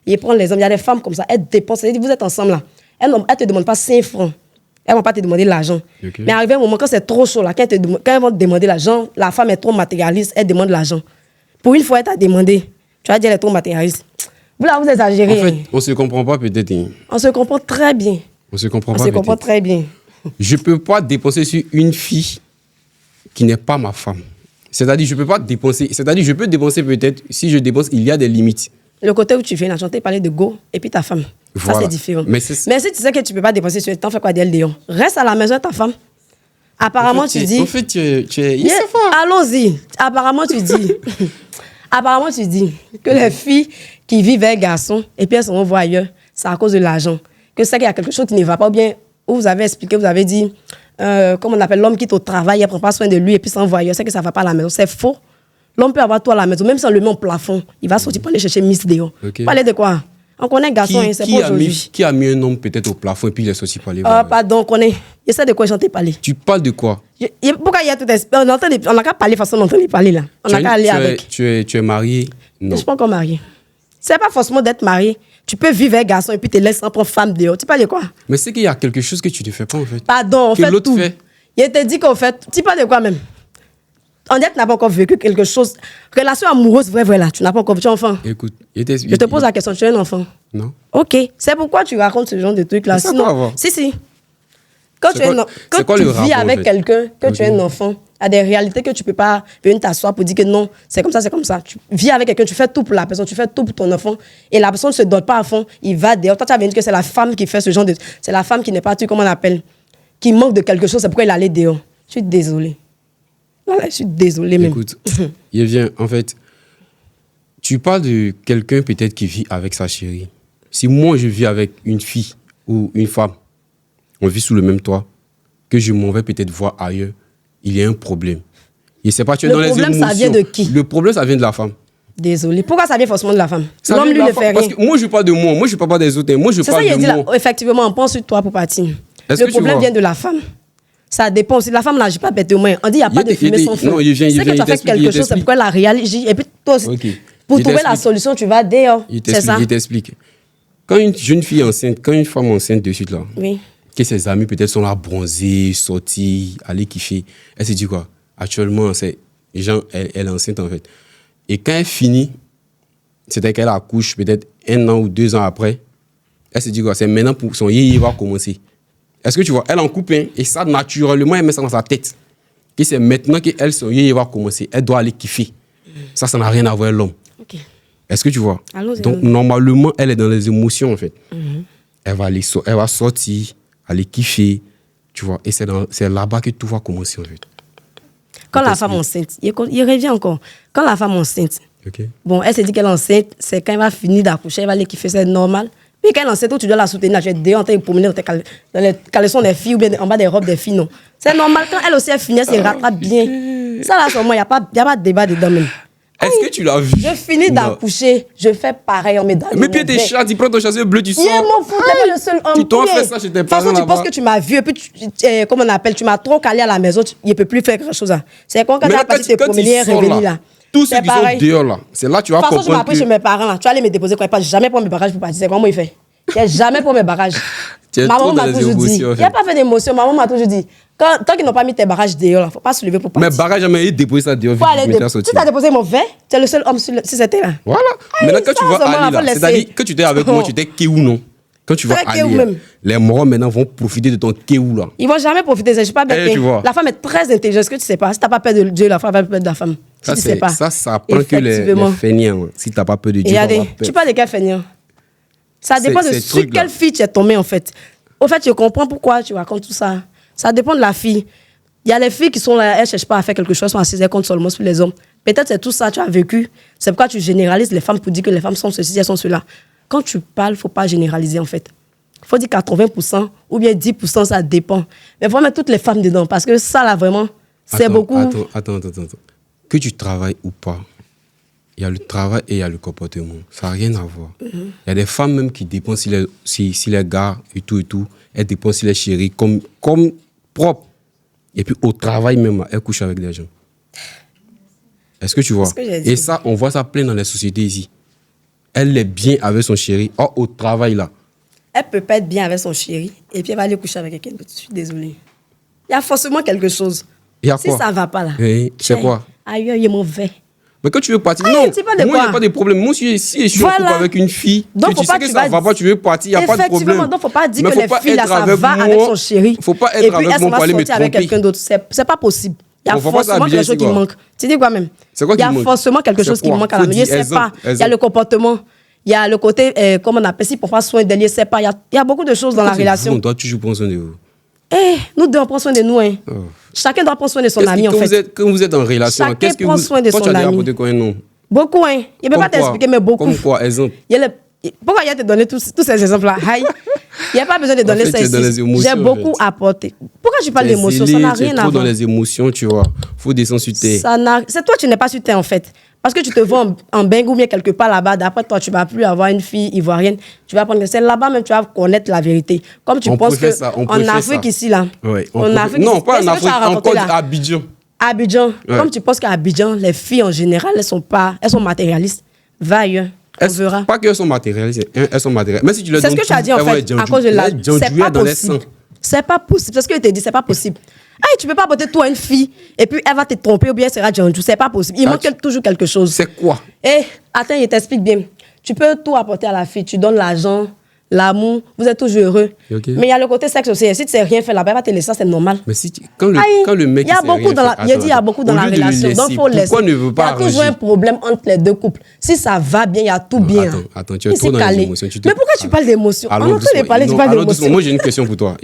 ils prennent les hommes, il y a des femmes comme ça, elles dépensent. Vous êtes ensemble là. Elle ne te demande pas 5 francs. Elles ne vont pas te demander l'argent. Okay. Mais arrivé un moment, quand c'est trop chaud, là, quand elles vont te demander l'argent, la femme est trop matérialiste, elle demande l'argent. Pour une fois, elle t'a demandé. Tu vas dire, elle est trop matérialiste. Vous là, vous exagérez. En fait, on ne se comprend pas peut-être. On se comprend très bien. On se comprend pas. On se comprend très bien. Je ne peux pas dépenser sur une fille qui n'est pas ma femme. C'est-à-dire, je ne peux pas dépenser. C'est-à-dire, je peux dépenser peut-être. Si je dépense, il y a des limites. Le côté où tu viens chanter, parler de go et puis ta femme. Voilà. Ça, c'est différent. Mais si tu sais que tu ne peux pas dépenser sur le temps, fais quoi d'elle, reste à la maison de ta femme. Apparemment, en fait, tu dis... En fait, tu es... Yeah, allons-y. Apparemment, tu dis... Apparemment, tu dis que les filles qui vivent avec garçons et puis elles sont voir ailleurs, c'est à cause de l'argent. Que c'est qu'il y a quelque chose qui ne va pas bien. Où vous avez expliqué, vous avez dit, comment on appelle, l'homme quitte au travail, il ne prend pas soin de lui et puis s'envoie ailleurs, c'est que ça ne va pas à la maison. C'est faux. L'homme peut avoir tout à la maison, même si on le met au plafond, il va sortir pour aller chercher Miss Déo. Okay. Parler de quoi? On connaît garçon, c'est pas aujourd'hui. Qui a mis un homme peut-être au plafond et puis il est sorti pour aller voir? Pardon, on connaît. Je sais de quoi j'entends parler. Tu parles de quoi? Pourquoi il y a tout on n'a qu'à parler façon dont on est parlé là. On n'a qu'à aller avec. Tu es marié? Non. Je ne suis pas encore mariée. C'est pas forcément d'être marié. Tu peux vivre avec garçon et puis te laisser sans prendre femme dehors. Tu parles de quoi? Mais c'est qu'il y a quelque chose que tu ne fais pas en fait. Pardon, on fait tout. Il te dit qu'on fait. Tu parles de quoi même? On dit que tu n'as pas encore vécu quelque chose. Relation amoureuse, vrai, là. Tu n'as pas encore vécu enfant. Écoute, je te pose la question, tu es un enfant? Non. Ok. C'est pourquoi tu racontes ce genre de trucs là. Sinon, si. Quand tu vis avec quelqu'un, que tu es un enfant, il y a des réalités que tu ne peux pas venir t'asseoir pour dire que non, c'est comme ça, c'est comme ça. Tu vis avec quelqu'un, tu fais tout pour la personne, tu fais tout pour ton enfant, et la personne ne se donne pas à fond, il va dehors. Toi, tu as venir que c'est la femme qui fait ce genre de... C'est la femme qui n'est pas, comment on appelle, qui manque de quelque chose, c'est pourquoi il allait dehors. Je suis désolée. Je suis désolée même. Écoute, il vient, en fait, tu parles de quelqu'un peut-être qui vit avec sa chérie. Si moi, je vis avec une fille ou une femme, on vit sous le même toit, que je m'en vais peut-être voir ailleurs, il y a un problème. Je ne sais pas, tu es dans les émotions. Le problème, ça vient de qui? Le problème, ça vient de la femme. Désolée. Pourquoi ça vient forcément de la femme? L'homme, lui, ne fait rien. Parce que moi, je parle de moi. Moi, je ne parle pas des autres. Moi, je parle de moi. C'est ça, il dit, effectivement, on pense sur toi pour partir. Le problème vient de la femme. Ça dépend aussi. La femme, là, je n'ai pas bêté au moins. On dit, il n'y a pas de fumée sans feu. Non, il vient. C'est que tu as fait quelque chose, c'est pourquoi elle a réagi. Et puis, toi aussi. Ok. Pour trouver la solution, tu vas dehors. C'est ça. Je t'explique. Quand une jeune fille enceinte, quand une femme enceinte de suite là, Oui. que ses amis peut-être sont là bronzés, sortis, aller kiffer, elle se dit quoi? Actuellement, elle est enceinte en fait. Et quand elle finit, c'est-à-dire qu'elle accouche peut-être 1 an ou 2 ans après, elle se dit quoi? C'est maintenant pour son yéyé va commencer. Est-ce que tu vois? Elle en coupe un et ça, naturellement, elle met ça dans sa tête. Et c'est maintenant qu'elle, son yéyé va commencer. Elle doit aller kiffer. Ça n'a rien à voir avec l'homme. Ok. Est-ce que tu vois? Allons-y, Donc, normalement, elle est dans les émotions, en fait. Elle va sortir, aller kiffer, tu vois. Et c'est là-bas que tout va commencer, en fait. Quand la femme enceinte, il revient encore. Quand la femme enceinte, Okay. bon, elle se dit qu'elle est enceinte, c'est quand elle va finir d'accoucher, elle va aller kiffer, c'est normal. Puis quand elle est enceinte, tu dois la soutenir, tu es dehors, tu es promener dans les caleçons des filles ou bien en bas des robes des filles, non. C'est normal, quand elle aussi elle finit, elle se rattrape bien. Ça là, il n'y a pas de débat dedans même. Est-ce que tu l'as vu? Je finis d'accoucher, je fais pareil en médaille. Mais puis tes chats, tu prends ton chasseur bleu, tu sors. Il m'en fout, t'es pas le seul homme. Tu t'en fais ça chez tes parents. De toute façon, tu penses que tu m'as vu et puis, comment on appelle, tu m'as trop calé à la maison, il ne peut plus faire quelque chose. C'est quand tu as passé tes promenades et revenir là. Tous ceux qui sont dehors là, c'est là que tu vas comprendre. De toute façon, je m'appelle chez mes parents là. Tu vas aller me déposer quand il passe. Jamais pour mes bagages pour partir. C'est comment il fait? Il n'y a jamais pour mes bagages. Maman m'a toujours dit. Il n'y a pas fait d'émotion. Maman m'a toujours dit. Tant qu'ils n'ont pas mis tes bagages dehors, il ne faut pas se lever pour partir. Mes bagages, jamais déposer ça dehors. Tu t'as déposé mon verre, tu es le seul homme si c'était là. Voilà. Maintenant, quand tu vas aller là, c'est-à-dire que tu étais avec moi, tu étais kéou, non? Quand tu vas aller, les morons maintenant vont profiter de ton kéou là. Ils vont jamais profiter. Je ne suis pas bête. La femme est très intelligente. Est-ce que tu ne sais pas? Si tu n'as pas peur de Dieu, la femme va peur de la femme. Si tu sais pas. Ça prend que les feignants. Si tu n'as pas peur de Dieu, tu parles de quel feignant? Ça dépend de sur quelle fille tu es tombée en fait. Au fait, je comprends pourquoi tu racontes tout ça. Ça dépend de la fille. Il y a les filles qui sont là, elles ne cherchent pas à faire quelque chose, elles sont assises, elles comptent seulement sur les hommes. Peut-être c'est tout ça, tu as vécu. C'est pourquoi tu généralises les femmes pour dire que les femmes sont ceci, elles sont cela. Quand tu parles, il ne faut pas généraliser en fait. Il faut dire 80% ou bien 10%, ça dépend. Mais il faut mettre toutes les femmes dedans parce que ça là vraiment, c'est beaucoup. Attends. Que tu travailles ou pas, il y a le travail et il y a le comportement. Ça n'a rien à voir. Il y a des femmes même qui dépensent si les gars et tout, elles dépensent si les chéris comme propre. Et puis au travail même, elles couchent avec des gens. Est-ce que tu vois? Et ça, on voit ça plein dans les sociétés ici. Elle est bien avec son chéri. Or, au travail là. Elle peut pas être bien avec son chéri et puis elle va aller coucher avec quelqu'un. Je suis désolée. Il y a forcément quelque chose. Il y a quoi? Si ça va pas là. C'est quoi? Ailleurs, il est mauvais. Mais quand tu veux partir, non, moi, il n'y a pas de problème. Moi, si je suis en couple avec une fille, donc, tu sais que ça ne va pas, tu veux partir, il n'y a pas de problème. Effectivement, donc il ne faut pas dire que les filles, là, ça va avec son chéri. Il ne faut pas être avec moi pour aller me tromper. Avec quelqu'un d'autre. Ce n'est pas possible. Il y a forcément quelque chose qui manque. Tu dis quoi même? Il y a forcément quelque chose qui manque à la maison. Je ne sais pas. Il y a le comportement. Il y a le côté, comment on appelle, si pour prendre soin d'elle, je ne sais pas. Il y a beaucoup de choses dans la relation. On doit toujours prendre soin de vous. Nous devons prendre soin de nous. Hein. Chacun doit prendre soin de son ami, en fait. Quand vous êtes en relation, qu'est-ce que vous... Chacun prend soin de son ami. Beaucoup, hein. Il ne peut pas t'expliquer, mais beaucoup. Comme quoi, exemple? Pourquoi il y a te donné tous ces exemples-là? Il n'y a pas besoin de donner ça ici. J'ai beaucoup apporté. Pourquoi tu parles d'émotions? Ça n'a rien à voir. Trop dans les émotions, tu vois. Il faut descendre sur terre. C'est toi, tu n'es pas sur terre, en fait. Parce que tu te vois en Bengue ou bien quelque part là-bas, d'après toi, tu ne vas plus avoir une fille ivoirienne. Tu vas prendre celle là-bas, même tu vas connaître la vérité. Comme tu penses qu'en Afrique ici, là. Non, pas en Afrique, encore à Abidjan. Abidjan. Comme tu penses qu'à Abidjan, les filles en général, elles sont matérialistes. Va ailleurs. On verra. Pas qu'elles sont matérialistes, elles sont matérialistes. Mais si tu les c'est ce que tu as dit en fait, à cause de la... C'est pas possible. C'est pas possible. C'est ce que je t'ai dit, c'est pas possible. Hey, tu peux pas apporter toi une fille et puis elle va te tromper ou bien elle sera Djanjou. C'est pas possible. Il manque toujours quelque chose. C'est quoi? Attends, je t'explique bien. Tu peux tout apporter à la fille. Tu donnes l'argent, l'amour, vous êtes toujours heureux. Okay. Mais il y a le côté sexe aussi. Si tu sais rien faire là-bas, elle va te laisser, c'est normal. Mais si quand le mec. Il y a beaucoup dans la, il y a beaucoup dans la relation. Donc il faut laisser. Pourquoi ne veut pas il y a toujours un problème entre les deux couples. Si ça va bien, il y a tout bien. Attends, tu es trop dans les émotions. Mais pourquoi tu parles d'émotions? On entend parler, tu parles d'émotions. Moi, j'ai une question pour toi.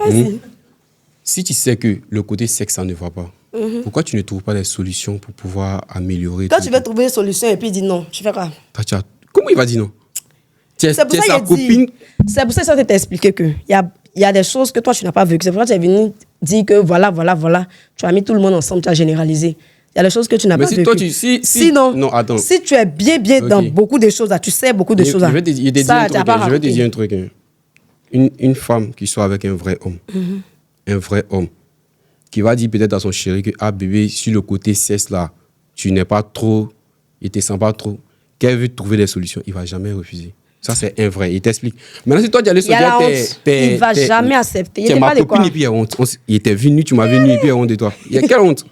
Vas-y. Si tu sais que le côté sexe, ça ne va pas, pourquoi tu ne trouves pas des solutions pour pouvoir améliorer? Toi, tu veux trouver des solutions et puis il dit non. Tu fais quoi? Comment il va dire non? C'est sa copine. C'est pour ça que je t'ai expliqué qu'il y a des choses que toi, tu n'as pas vécues. C'est pour ça que tu es venu dire que voilà. Tu as mis tout le monde ensemble, tu as généralisé. Il y a des choses que tu n'as pas vécues. Sinon, attends. Si tu es bien dans beaucoup de choses, tu sais beaucoup de choses. Je vais te dire un truc. Une femme qui soit avec un vrai homme. Un vrai homme qui va dire peut-être à son chéri que bébé, sur le côté sexe là, tu n'es pas trop, il te sent pas trop, qu'elle veut trouver des solutions, il va jamais refuser. Ça, c'est un vrai. Il t'explique. Maintenant, si toi, tu allais se dire, il va jamais accepter. Il était ma copine et puis il a honte. Il était venu, tu m'as venu et puis il a honte de toi. Il y a quelle honte?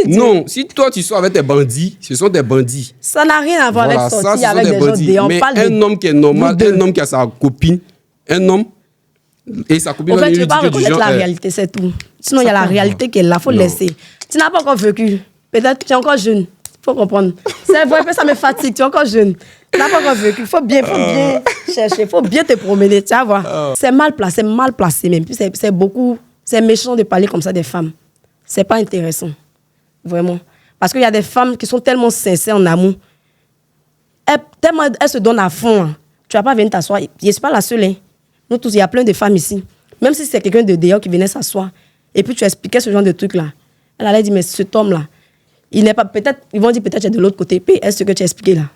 Non, si toi, tu sors avec tes bandits, ce sont des bandits. Ça n'a rien à voir voilà, avec sortir avec des bandits. gens. Mais un homme qui est normal, un homme qui a sa copine, un homme et sa copine... En fait, tu ne veux pas reconnaître la réalité, c'est tout. Sinon, il y a la réalité qui est là, il faut laisser. Tu n'as pas encore vécu. Peut-être que tu es encore jeune. Il faut comprendre. C'est vrai que ça me fatigue, tu es encore jeune. Tu n'as pas encore vécu. Il faut bien chercher, il faut bien te promener, tu vas voir. C'est mal placé même. C'est méchant de parler comme ça des femmes. C'est pas intéressant. Vraiment. Parce qu'il y a des femmes qui sont tellement sincères en amour. Elles se donnent à fond. Hein. Tu ne vas pas venir t'asseoir. Je ne suis pas la seule. Hein. Nous tous, il y a plein de femmes ici. Même si c'est quelqu'un de dehors qui venait s'asseoir, et puis tu expliquais ce genre de truc-là. Elle allait dire, mais cet homme-là, il n'est pas... Peut-être, ils vont dire, peut-être tu es de l'autre côté. Puis, est-ce que tu as expliqué là?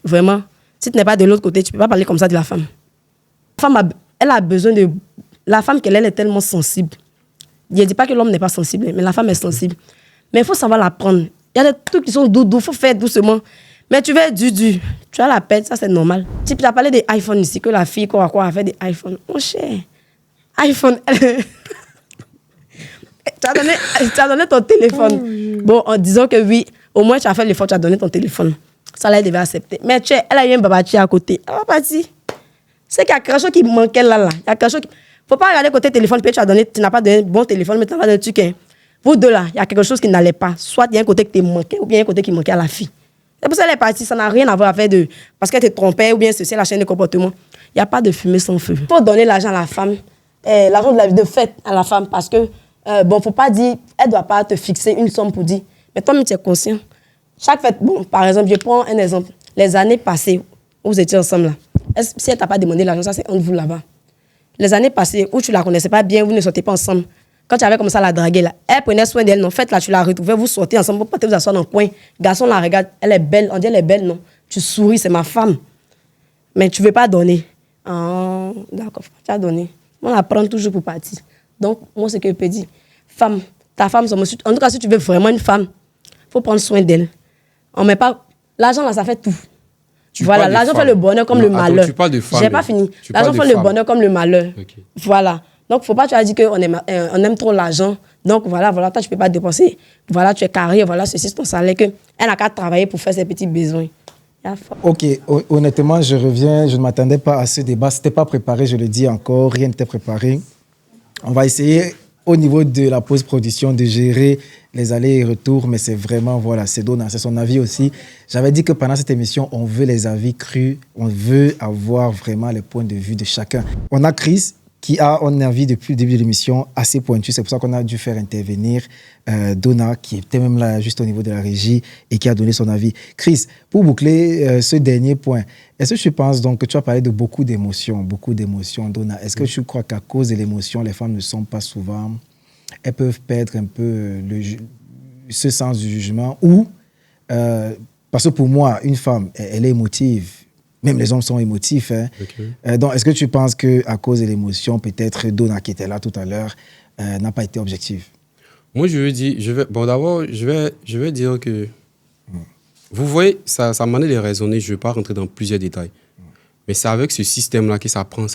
Vraiment. Si tu n'es pas de l'autre côté, tu ne peux pas parler comme ça de la femme. La femme, elle a besoin de... La femme qu'elle est tellement sensible. Je ne dis pas que l'homme n'est pas sensible, mais la femme est sensible. Mais il faut savoir la prendre. Il y a des trucs qui sont doux, il faut faire doucement. Mais tu veux être dur. Tu as la pète, ça c'est normal. Tu as parlé des iPhones ici, que la fille, quoi, a fait des iPhones. Mon cher, iPhone. tu as donné ton téléphone. Bon, en disant que oui, au moins tu as fait l'effort, tu as donné ton téléphone. Ça, là, elle devait accepter. Mais elle a eu un babati à côté. Elle va partir. C'est qu'il y a quelque chose qui manquait là. Il y a quelque chose qui... Faut pas regarder côté téléphone, puis tu n'as pas donné bon téléphone, mais tu n'as pas donné truc. Hein. Vous deux là, il y a quelque chose qui n'allait pas. Soit il y a un côté qui te manquait, ou bien un côté qui manquait à la fille. C'est pour ça qu'elle est partie. Ça n'a rien à voir avec parce qu'elle te trompait, ou bien c'est la chaîne de comportement. Il n'y a pas de fumée sans feu. Il faut donner l'argent à la femme, l'argent de fête à la femme, parce que, faut pas dire, elle ne doit pas te fixer une somme pour dire. Mais toi-même, tu es conscient. Chaque fête, par exemple, je prends un exemple. Les années passées, où vous étiez ensemble là, si elle t'a pas demandé l'argent, ça c'est entre vous là-bas. Les années passées, où tu la connaissais pas bien, vous ne sortez pas ensemble. Quand tu avais comme ça la draguer là, elle prenait soin d'elle, non. En fait, là, tu la retrouvais, vous sortez ensemble, vous partez vous asseoir dans le coin. Garçon la regarde, elle est belle, on dit elle est belle, non. Tu souris, c'est ma femme. Mais tu veux pas donner. Ah, d'accord, tu as donné. On la prend toujours pour partir. Donc, moi, ce que je peux dire, femme, ta femme, en tout cas, si tu veux vraiment une femme, il faut prendre soin d'elle. On met pas. L'argent, là, ça fait tout. Voilà, l'argent fait le bonheur comme le malheur. Tu parles de femme. J'ai pas fini. L'argent fait le bonheur comme le malheur. Okay. Voilà. Donc, faut pas, tu as dit qu'on aime trop l'argent. Donc, voilà, toi, tu peux pas dépenser. Voilà, tu es carré, voilà, ceci, c'est ton salaire. Elle n'a qu'à travailler pour faire ses petits besoins. Ok, honnêtement, je reviens. Je ne m'attendais pas à ce débat. Ce n'était pas préparé, je le dis encore. Rien n'était préparé. On va essayer, au niveau de la post-production, de gérer les allers et retours, mais c'est vraiment, voilà, c'est Donna, c'est son avis aussi. J'avais dit que pendant cette émission, on veut les avis crus, on veut avoir vraiment les points de vue de chacun. On a Chris qui a un avis depuis le début de l'émission assez pointu, c'est pour ça qu'on a dû faire intervenir Donna, qui était même là juste au niveau de la régie et qui a donné son avis. Chris, pour boucler ce dernier point, est-ce que tu penses donc que tu as parlé de beaucoup d'émotions, Donna? Est-ce que tu crois qu'à cause de l'émotion, les femmes ne sont pas souvent... elles peuvent perdre un peu ce sens du jugement ou, parce que pour moi, une femme, elle est émotive. Même les hommes sont émotifs. Hein. Okay. Donc, est-ce que tu penses qu'à cause de l'émotion, peut-être Donna, qui était là tout à l'heure, n'a pas été objective? Moi, d'abord, je vais dire que, vous voyez, ça m'en est de raisonner, je ne vais pas rentrer dans plusieurs détails. Mais c'est avec ce système-là que ça prend,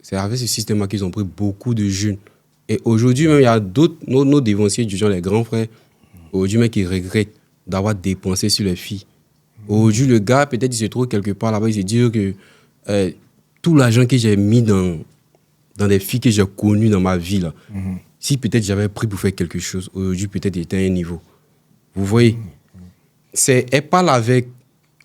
c'est avec ce système-là qu'ils ont pris beaucoup de jeunes. Et aujourd'hui, même, il y a d'autres, nos dévanciers du genre, les grands frères, aujourd'hui, même, qui regrettent d'avoir dépensé sur les filles. Aujourd'hui, le gars, peut-être, il se trouve quelque part là-bas, il se dit que tout l'argent que j'ai mis dans des filles que j'ai connues dans ma vie, là, si peut-être j'avais pris pour faire quelque chose, aujourd'hui, peut-être, il était à un niveau. Vous voyez? Elles parlent avec...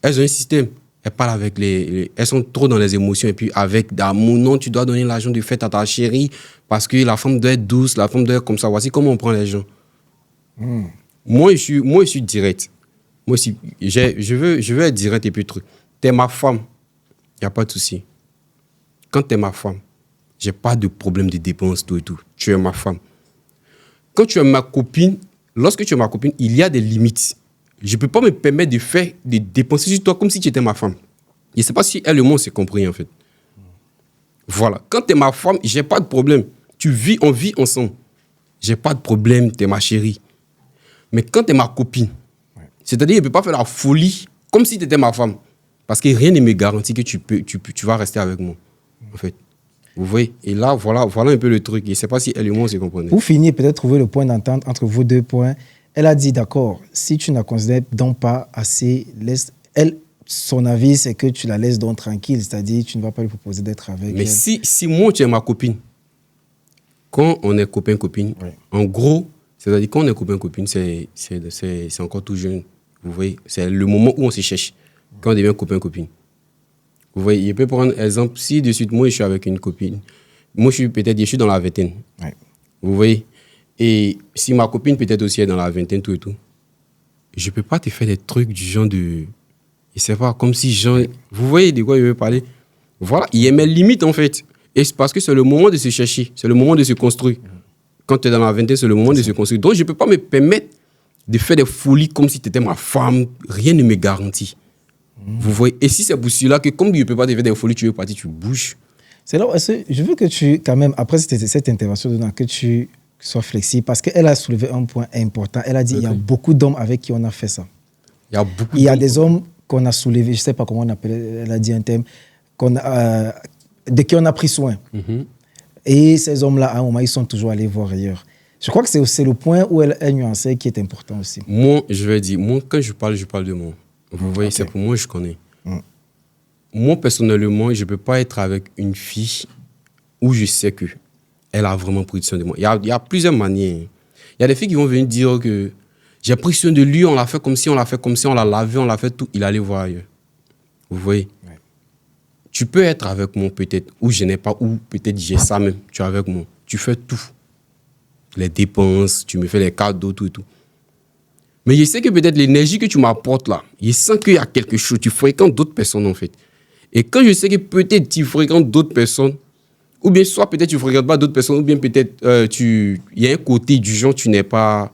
Elles ont un système. Elles parlent avec elles sont trop dans les émotions et puis avec d'amour. Non, tu dois donner l'argent de fête à ta chérie parce que la femme doit être douce, la femme doit être comme ça. Voici comment on prend les gens. Moi, je suis direct. Moi aussi, je veux être direct et puis truc. T'es ma femme, il n'y a pas de souci. Quand t'es ma femme, j'ai pas de problème de dépenses, tout et tout. Tu es ma femme. Quand tu es ma copine, lorsque tu es ma copine, il y a des limites. Je ne peux pas me permettre de dépenser sur toi comme si tu étais ma femme. Je ne sais pas si elle et moi, on s'est compris, en fait. Voilà. Quand tu es ma femme, je n'ai pas de problème. On vit ensemble. Je n'ai pas de problème, tu es ma chérie. Mais quand tu es ma copine, c'est-à-dire, je ne peux pas faire la folie comme si tu étais ma femme. Parce que rien ne me garantit que tu vas rester avec moi, en fait. Vous voyez? Et là, voilà un peu le truc. Je ne sais pas si elle et moi, on se comprenait. Pour finir, peut-être trouver le point d'entente entre vos deux points. Elle a dit, d'accord, si tu ne la considères donc pas assez, son avis, c'est que tu la laisses donc tranquille. C'est-à-dire, tu ne vas pas lui proposer d'être avec elle. Mais si moi, tu es ma copine, quand on est copain-copine, en gros, c'est-à-dire quand on est copain-copine, c'est encore tout jeune. Vous voyez? C'est le moment où on se cherche, quand on devient copain-copine. Vous voyez? Je peux prendre exemple, si de suite, moi, je suis avec une copine, moi, je suis dans la vingtaine. Ouais. Vous voyez? Et si ma copine peut-être aussi est dans la vingtaine, tout et tout, je ne peux pas te faire des trucs du genre de... Je ne sais pas, comme si genre... Vous voyez de quoi je veux parler? Voilà, il y a mes limites en fait. Et c'est parce que c'est le moment de se chercher, c'est le moment de se construire. Quand tu es dans la vingtaine, c'est le moment de se construire. Donc je ne peux pas me permettre de faire des folies comme si tu étais ma femme. Rien ne me garantit. Vous voyez? Et si c'est pour cela que comme je ne peux pas te faire des folies, tu veux partir, tu bouges. C'est là où je veux que tu, quand même, après cette intervention, que tu sois flexible, parce qu'elle a soulevé un point important. Elle a dit, il y a beaucoup d'hommes avec qui on a fait ça. Il y a des hommes qu'on a soulevés, je ne sais pas comment on appelle, elle a dit un thème, de qui on a pris soin. Et ces hommes-là, à un moment, ils sont toujours allés voir ailleurs. Je crois que c'est le point où elle nuancé qui est important aussi. Moi, je vais dire, moi, quand je parle de moi. Vous voyez, c'est pour moi, je connais. Moi, personnellement, je ne peux pas être avec une fille où je sais qu'elle a vraiment pris soin de moi. Il y a plusieurs manières. Il y a des filles qui vont venir dire que j'ai pris soin de lui, on l'a fait comme si, on l'a lavé, on l'a fait tout. Il allait voir ailleurs. Vous voyez? Ouais. Tu peux être avec moi peut-être, ou je n'ai pas, ou peut-être j'ai ça même. Tu es avec moi. Tu fais tout. Les dépenses, tu me fais les cadeaux, tout et tout. Mais je sais que peut-être l'énergie que tu m'apportes là, je sens qu'il y a quelque chose. Tu fréquentes d'autres personnes en fait. Et quand je sais que peut-être tu fréquentes d'autres personnes, ou bien soit peut-être tu ne fréquentes pas d'autres personnes, ou bien peut-être il y a un côté du genre tu n'es pas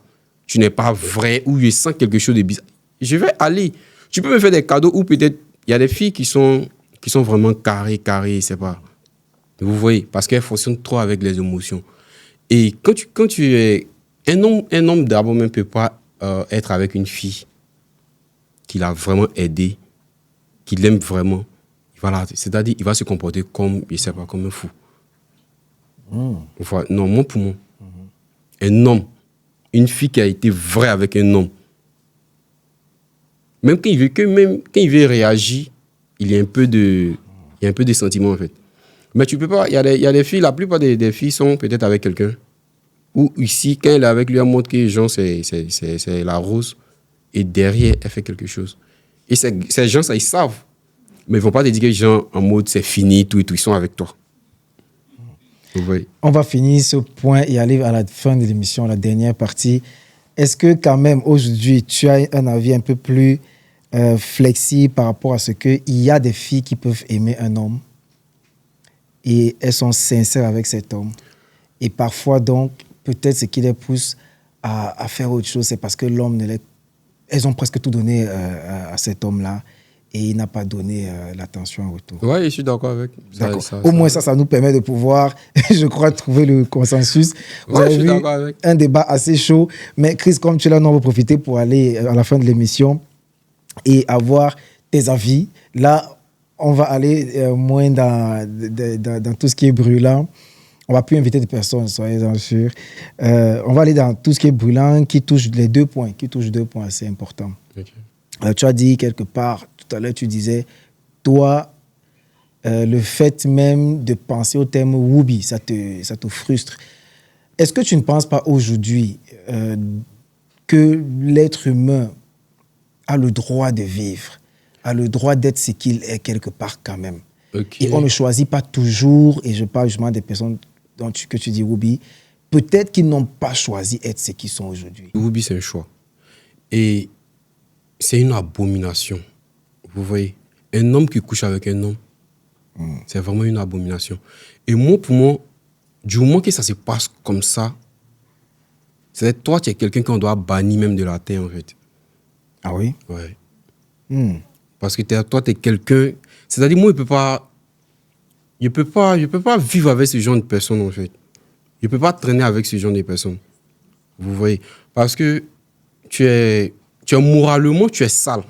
vrai, ou je sens quelque chose de bizarre. Je vais aller. Tu peux me faire des cadeaux, ou peut-être il y a des filles qui sont vraiment carrées, je ne sais pas. Vous voyez, parce qu'elles fonctionnent trop avec les émotions. Et quand tu es... Un homme d'abord même ne peut pas être avec une fille qui l'a vraiment aidé, qui l'aime vraiment. Voilà, c'est-à-dire il va se comporter comme, je ne sais pas, comme un fou. Voilà. Non, moi pour moi, un homme, une fille qui a été vraie avec un homme, même quand il veut réagir, il y a un peu de sentiments en fait. Mais tu peux pas, il y a des filles, la plupart des filles sont peut-être avec quelqu'un, ou ici, quand elle est avec lui, elle montre que genre, c'est la rose, et derrière, elle fait quelque chose. Et ces gens, ça, ils savent. Mais ils ne vont pas te dire que les gens, en mode, c'est fini, tout et tout, ils sont avec toi. Oui. On va finir ce point et aller à la fin de l'émission, la dernière partie. Est-ce que quand même, aujourd'hui, tu as un avis un peu plus flexible par rapport à ce qu'il y a des filles qui peuvent aimer un homme et elles sont sincères avec cet homme. Et parfois, donc, peut-être ce qui les pousse à faire autre chose, c'est parce que l'homme elles ont presque tout donné à cet homme-là et il n'a pas donné l'attention en retour. Oui, je suis d'accord avec. D'accord. Au moins, ça nous permet de pouvoir, je crois, trouver le consensus. Vous avez vu un débat assez chaud. Mais Chris, comme tu l'as, on va profiter pour aller à la fin de l'émission et avoir tes avis. Là, on va aller moins dans tout ce qui est brûlant. On ne va plus inviter des personnes, soyez-en sûrs. On va aller dans tout ce qui est brûlant, qui touche deux points assez importants. Okay. Alors, tu as dit quelque part, tout à l'heure, tu disais, toi, le fait même de penser au terme Whoopi, ça te frustre. Est-ce que tu ne penses pas aujourd'hui que l'être humain a le droit de vivre, a le droit d'être ce qu'il est quelque part quand même? Okay. Et on ne choisit pas toujours, et je parle justement des personnes que tu dis Whoopi, peut-être qu'ils n'ont pas choisi être ce qu'ils sont aujourd'hui. Whoopi, c'est un choix. Et c'est une abomination. Vous voyez, un homme qui couche avec un homme, c'est vraiment une abomination. Et moi, pour moi, du moment que ça se passe comme ça, c'est toi, tu es quelqu'un qu'on doit bannir même de la terre, en fait. Ah oui? Oui. Parce que toi, tu es quelqu'un... C'est-à-dire, moi, je peux pas vivre avec ce genre de personnes, en fait. Je ne peux pas traîner avec ce genre de personnes. Vous voyez? Parce que tu es moralement, tu es sale.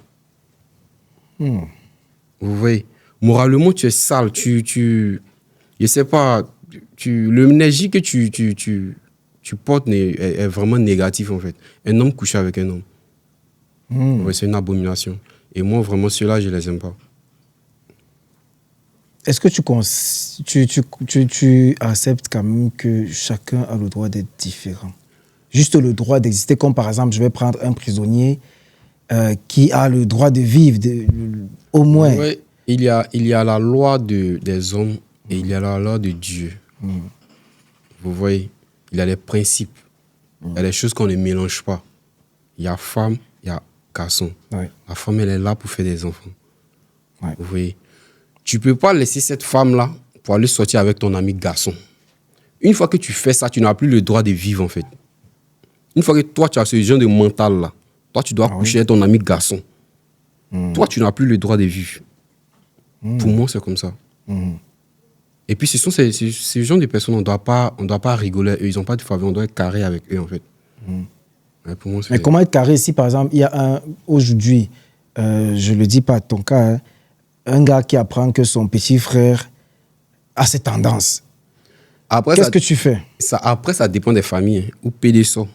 Vous voyez, moralement, tu es sale. Je sais pas, l'énergie que tu portes est vraiment négative, en fait. Un homme couché avec un homme. Ouais, c'est une abomination. Et moi, vraiment, ceux-là, je les aime pas. Est-ce que tu acceptes quand même que chacun a le droit d'être différent? Juste le droit d'exister, comme par exemple, je vais prendre un prisonnier qui a le droit de vivre, au moins. Ouais, il y a la loi des hommes et il y a la loi de Dieu. Vous voyez, il y a les principes. Il y a des choses qu'on ne mélange pas. Il y a femme, il y a garçon. Ouais. La femme, elle est là pour faire des enfants. Ouais. Vous voyez, tu ne peux pas laisser cette femme-là pour aller sortir avec ton ami garçon. Une fois que tu fais ça, tu n'as plus le droit de vivre, en fait. Une fois que toi, tu as ce genre de mental-là, toi, tu dois coucher avec ton ami garçon. Toi, tu n'as plus le droit de vivre. Pour moi, c'est comme ça. Et puis, ce sont ces gens de personnes, on ne doit pas rigoler. Eux, ils n'ont pas de faveur, on doit être carré avec eux, en fait. Ouais, pour moi, Mais comment être carré si, par exemple, il y a aujourd'hui, je ne le dis pas à ton cas, hein, un gars qui apprend que son petit frère a ces tendances. Qu'est-ce que tu fais? Après, ça dépend des familles. Hein, où PD sort.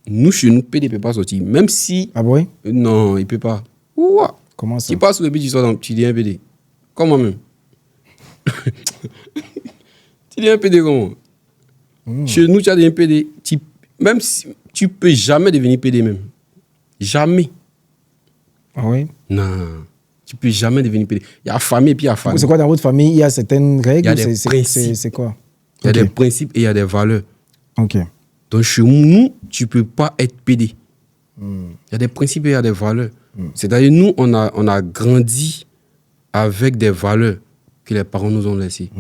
Nous, chez nous, PD ne peut pas sortir. Même si... Ah oui? Non, il ne peut pas. Ouah. Comment ça? Tu passes sur le but, tu dis un PD. Comment même? Tu dis un PD comment? Chez nous, tu as des PD. Même si tu ne peux jamais devenir PD même. Jamais. Ah oui? Non. Tu ne peux jamais devenir PD. Il y a famille et puis il y a famille. C'est quoi, dans votre famille, il y a certaines règles? Il y a des principes. C'est quoi? Il y a des principes et il y a des valeurs. Ok. Donc chez nous, tu ne peux pas être PD. Il y a des principes et il y a des valeurs. C'est-à-dire, nous, on a grandi avec des valeurs que les parents nous ont laissées.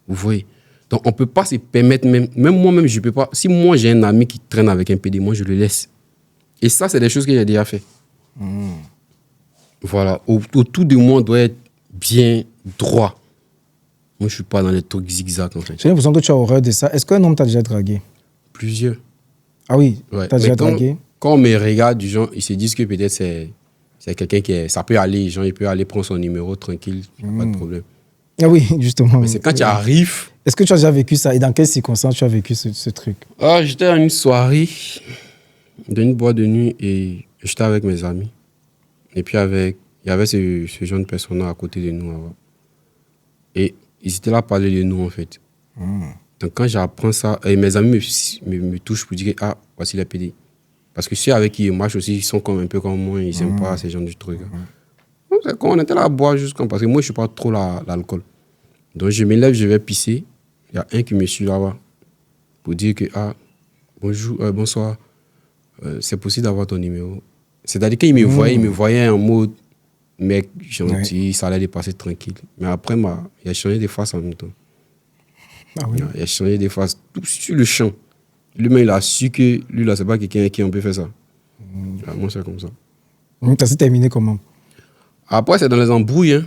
Vous voyez? Donc, on ne peut pas se permettre, même moi-même, je ne peux pas. Si moi, j'ai un ami qui traîne avec un PD, moi, je le laisse. Et ça, c'est des choses que j'ai déjà fait. Voilà. Autour de moi, on doit être bien droit. Moi, je ne suis pas dans les trucs zigzags, en fait. J'ai l'impression que tu as horreur de ça. Est-ce qu'un homme t'a déjà dragué? Plusieurs. Ah oui? Ouais. T'as déjà dragué? Quand on me regarde, du genre, ils se disent que peut-être c'est quelqu'un ça peut aller, genre, il peut aller prendre son numéro tranquille, pas de problème. Ah oui, justement. Mais c'est quand tu arrives. Est-ce que tu as déjà vécu ça? Et dans quelles circonstances tu as vécu ce truc? J'étais à une soirée d'une boîte de nuit et j'étais avec mes amis. Et puis il y avait ce genre de personnes à côté de nous. Avant. Et ils étaient là à parler de nous, en fait. Donc quand j'apprends ça, et mes amis me touchent pour dire que, voici les PD. Parce que ceux avec qui ils marchent aussi, ils sont un peu comme moi, ils n'aiment pas ces genres de trucs. Donc, c'est quand on était là à boire jusqu'en... Parce que moi, je ne suis pas trop l'alcool. Donc je me lève, je vais pisser. Il y a un qui me suit là-bas pour dire que, bonjour, bonsoir, c'est possible d'avoir ton numéro. C'est-à-dire qu'il me voyait en mode mec gentil, ça allait passer tranquille. Mais après, il a changé de face en même temps. Ah oui. Il a changé de face tout sur le champ. Lui-même, il a su que lui, là, c'est pas quelqu'un avec qui on peut faire ça. Moi, c'est comme ça. Ça s'est terminé comment? Après, c'est dans les embrouilles. Hein.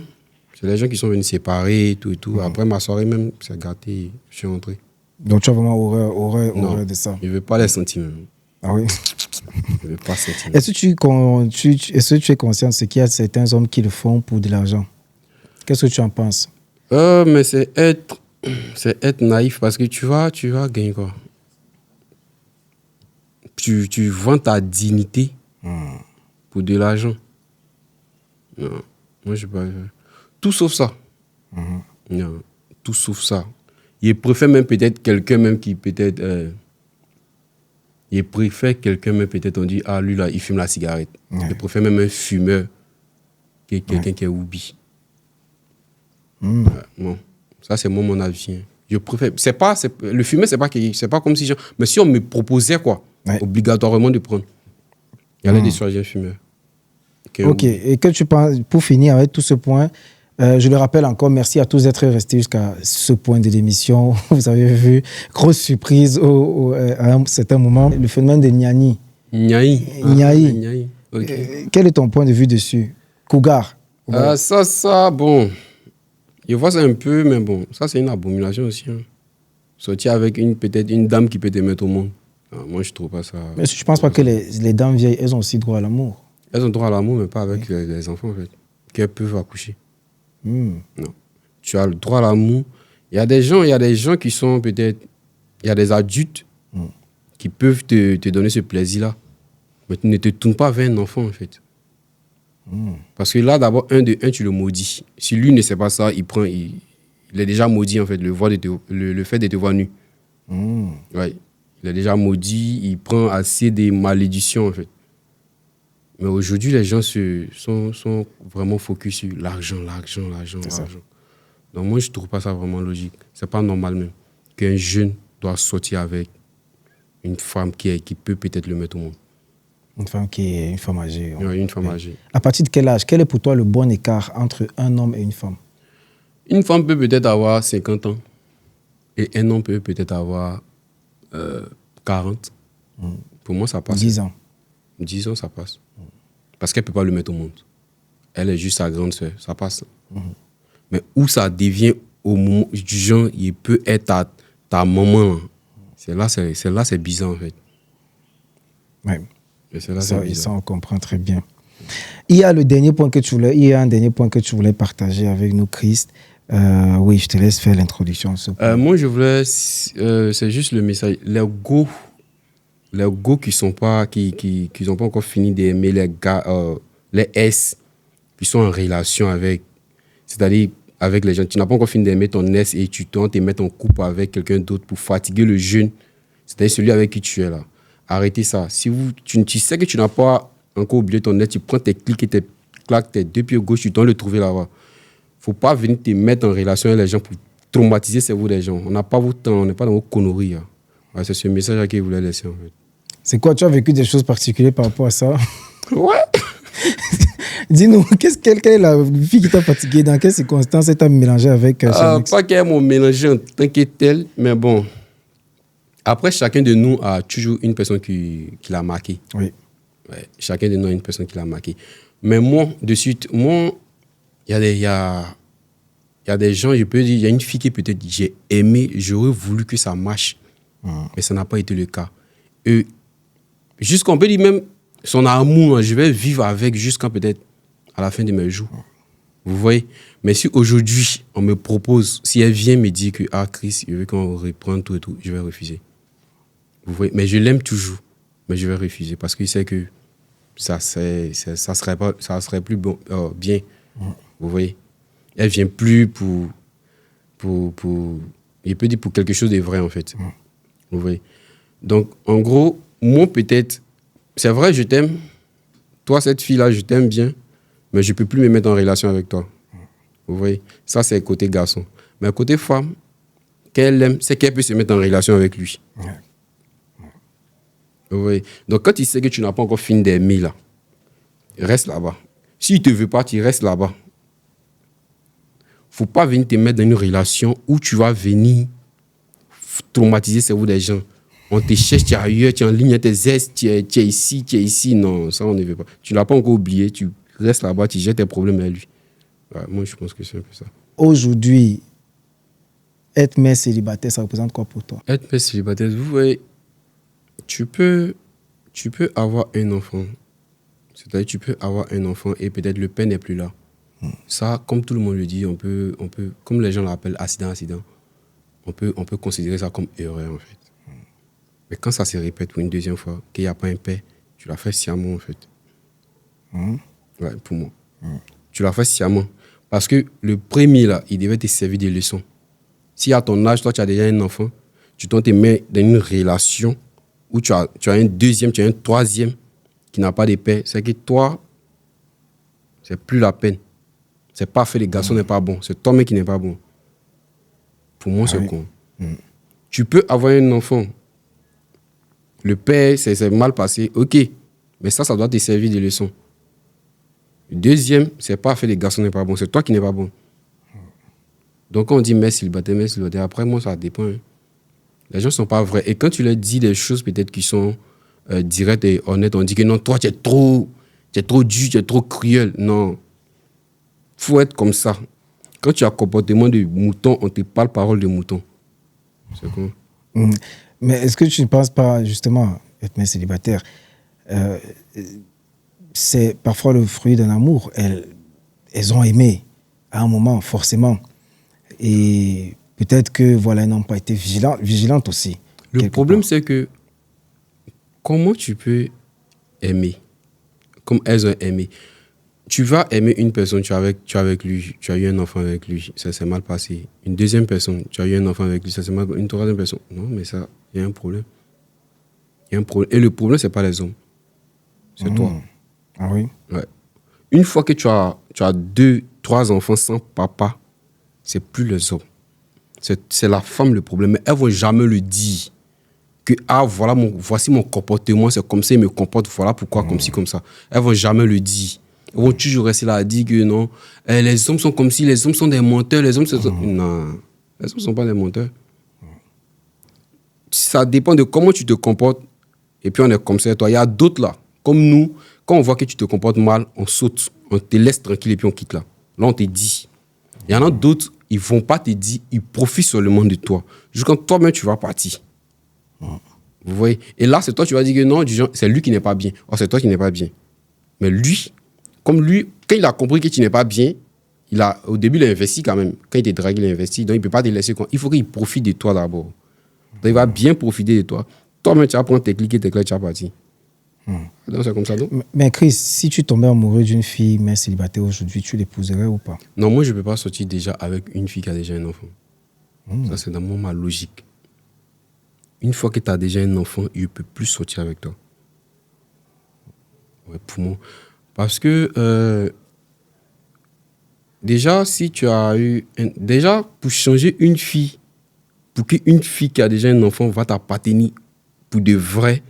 C'est les gens qui sont venus séparer et tout et tout. Après, ma soirée même, c'est gâté. Je suis rentré. Donc, tu as vraiment horreur de ça? Je ne veux pas les sentir même. Ah oui? Je ne veux pas sentir. Est-ce que tu es conscient de ce qu'il y a certains hommes qui le font pour de l'argent? Qu'est-ce que tu en penses? Mais c'est être naïf parce que tu vas gagner quoi? Tu vends ta dignité pour de l'argent. Non, moi je ne pas. Tout sauf ça. Non, tout sauf ça. Il préfère même peut-être quelqu'un même qui peut-être... il préfère quelqu'un même peut-être on dit, lui là, il fume la cigarette. Il préfère même un fumeur que quelqu'un qui est oubi. Bon, ça c'est moi mon avis. Hein. Je préfère... le fumer, c'est pas comme si... Mais si on me proposait quoi, obligatoirement de prendre. Il y a des choisir un fumeur. Ok, et que tu penses, pour finir avec tout ce point, je le rappelle encore, merci à tous d'être restés jusqu'à ce point de l'émission. Vous avez vu, grosse surprise à un certain moment, le phénomène de Niani. Niaï. Okay. Quel est ton point de vue dessus? Cougar. Bon, je vois ça un peu, mais bon, ça c'est une abomination aussi. Hein. Sortir avec peut-être une dame qui peut te mettre au monde. Moi, je trouve pas ça... Mais je pense pas que les dames vieilles, elles ont aussi droit à l'amour. Elles ont droit à l'amour, mais pas avec les enfants, en fait. qu'elles peuvent accoucher. Hmm. Non. Tu as le droit à l'amour. Il y a des gens qui sont peut-être... Il y a des adultes qui peuvent te donner ce plaisir-là. Mais tu ne te tournes pas vers un enfant, en fait. Parce que là, d'abord, tu le maudis. Si lui ne sait pas ça, il est déjà maudit, en fait, le fait de te voir nu. Ouais. Il est déjà maudit, il prend assez des malédictions, en fait. Mais aujourd'hui, les gens sont vraiment focus sur l'argent. Donc moi, je ne trouve pas ça vraiment logique. Ce n'est pas normal même qu'un jeune doit sortir avec une femme qui peut peut-être le mettre au monde. Une femme qui est une femme âgée. Oui, une femme âgée. À partir de quel âge? Quel est pour toi le bon écart entre un homme et une femme? Une femme peut peut-être avoir 50 ans et un homme peut peut-être avoir 40. Pour moi, ça passe. 10 ans. 10 ans, ça passe. Parce qu'elle ne peut pas le mettre au monde. Elle est juste sa grande sœur, ça passe. Mais où ça devient au moment du genre, il peut être ta maman. Là. C'est là, c'est bizarre en fait. Oui. Ça, on comprend très bien. Il y a un dernier point que tu voulais partager avec nous, Christ. Oui, je te laisse faire l'introduction. Moi, je voulais, c'est juste le message. Les go qui n'ont pas encore fini d'aimer les gars, les S, qui sont en relation avec, c'est-à-dire avec les gens. Tu n'as pas encore fini d'aimer ton S et tu tentes de mettre en couple avec quelqu'un d'autre pour fatiguer le jeune, c'est-à-dire celui avec qui tu es là. Arrêtez ça. Si tu sais que tu n'as pas encore oublié ton S, tu prends tes clics et tes claques, tes deux pieds gauche, tu dois le trouver là-bas. Il ne faut pas venir te mettre en relation avec les gens pour traumatiser le cerveau des gens. On n'a pas votre temps, on n'est pas dans vos conneries. Hein. Ouais, c'est ce message qu'il voulait laisser en fait. C'est quoi, tu as vécu des choses particulières par rapport à ça? Ouais. Dis-nous, quelle est la fille qui t'a fatigué? Dans quelles circonstances elle t'a mélangé avec pas qu'elle m'a mélangé en tant que telle, mais bon. Après, chacun de nous a toujours une personne qui l'a marqué. Oui. Ouais, chacun de nous a une personne qui l'a marqué. Mais moi, de suite, il y a des gens, je peux dire, il y a une fille qui peut-être j'ai aimé, j'aurais voulu que ça marche, mais ça n'a pas été le cas. Et jusqu'on peut dire même son amour, je vais vivre avec jusqu'à peut-être à la fin de mes jours. Vous voyez? Mais si aujourd'hui, on me propose, si elle vient me dire que, ah, Chris, je veux qu'on reprenne tout et tout, je vais refuser. Vous voyez? Mais je l'aime toujours, mais je vais refuser parce qu'il sait que ça serait plus bon, bien. Vous voyez? Elle vient plus pour il peut dire pour quelque chose de vrai, en fait. Vous voyez? Donc, en gros, moi, peut-être, c'est vrai, je t'aime. Toi, cette fille-là, je t'aime bien, mais je ne peux plus me mettre en relation avec toi. Vous voyez? Ça, c'est côté garçon. Mais côté femme, qu'elle aime, c'est qu'elle peut se mettre en relation avec lui. Vous voyez? Donc, quand il sait que tu n'as pas encore fini d'aimer, là, reste là-bas. S'il ne te veut pas, tu restes là-bas. Il ne faut pas venir te mettre dans une relation où tu vas venir traumatiser le cerveau des gens. On te cherche, tu es ailleurs, tu es en ligne, tes aises, tu es ici. Non, ça, on ne veut pas. Tu ne l'as pas encore oublié, tu restes là-bas, tu jettes tes problèmes à lui. Ouais, moi, je pense que c'est un peu ça. Aujourd'hui, être mère célibataire, ça représente quoi pour toi? Être mère célibataire, vous voyez, tu peux avoir un enfant. C'est-à-dire, tu peux avoir un enfant et peut-être le père n'est plus là. Ça, comme tout le monde le dit, on peut, comme les gens l'appellent accident, on peut considérer ça comme erreur, en fait. Mais quand ça se répète pour une deuxième fois, qu'il n'y a pas un père, tu l'as fait sciemment, en fait. Ouais, pour moi. Tu l'as fait sciemment. Parce que le premier, là, il devait te servir de leçon. Si à ton âge, toi, tu as déjà un enfant, tu dois te mettre dans une relation où tu as un deuxième, tu as un troisième qui n'a pas de père, c'est que toi, c'est plus la peine. C'est pas fait, les garçons n'est pas bon. C'est toi-même qui n'est pas bon. Pour moi, c'est con. Tu peux avoir un enfant. Le père, c'est mal passé. OK. Mais ça doit te servir de leçon. Le deuxième, c'est pas fait, les garçons n'est pas bon. C'est toi qui n'es pas bon. Donc, on dit mère célibataire. Après, moi, ça dépend. Hein. Les gens ne sont pas vrais. Et quand tu leur dis des choses peut-être qui sont directes et honnêtes, on dit que non, toi, tu es trop dur, tu es trop cruel. Non. Il faut être comme ça. Quand tu as comportement de mouton, on te parle parole de mouton. C'est quoi? Mais est-ce que tu ne penses pas, justement, être mère célibataire, c'est parfois le fruit d'un amour. elles ont aimé à un moment, forcément. Et peut-être que, voilà, elles n'ont pas été vigilantes aussi. Le problème, c'est que comment tu peux aimer comme elles ont aimé? Tu vas aimer une personne, tu es avec lui, tu as eu un enfant avec lui, ça s'est mal passé. Une deuxième personne, tu as eu un enfant avec lui, ça s'est mal passé. Une troisième personne, non, mais ça, il y a un problème. Il y a un problème. Et le problème, ce n'est pas les hommes, c'est toi. Ah oui? Ouais. Une fois que tu as 2, 3 enfants sans papa, c'est plus les hommes. C'est la femme le problème. Mais elles ne vont jamais le dire. Que, voilà voici mon comportement, c'est comme ça, il me comporte, voilà pourquoi, comme ci, comme ça. Elles ne vont jamais le dire. Elles vont toujours rester là à dire que non, les hommes sont comme si, les hommes sont des menteurs, les hommes sont... Non, les hommes ne sont pas des menteurs. Ça dépend de comment tu te comportes. Et puis on est comme ça, toi. Il y a d'autres là, comme nous, quand on voit que tu te comportes mal, on saute, on te laisse tranquille et puis on quitte là. Là, on te dit. Il y en a d'autres, ils ne vont pas te dire, ils profitent seulement de toi. Jusqu'à toi-même, tu vas partir. Vous voyez? Et là, c'est toi, tu vas dire que non, c'est lui qui n'est pas bien. Oh, c'est toi qui n'es pas bien. Mais lui, comme lui, quand il a compris que tu n'es pas bien, au début, il a investi quand même. Quand il te drague, il a investi. Donc, il ne peut pas te laisser. Il faut qu'il profite de toi d'abord. Donc, il va bien profiter de toi. Toi-même, tu vas prendre tes clics et tes clés, tu vas partir. Donc, c'est comme ça, donc. Mais Chris, si tu tombais amoureux d'une fille, mais célibataire aujourd'hui, tu l'épouserais ou pas? Non, moi, je ne peux pas sortir déjà avec une fille qui a déjà un enfant. Ça, c'est dans ma logique. Une fois que tu as déjà un enfant, il ne peut plus sortir avec toi. Ouais, pour moi. Parce que, déjà, si tu as eu... Déjà, pour changer une fille, pour qu'une fille qui a déjà un enfant va t'appartenir pour de vrai,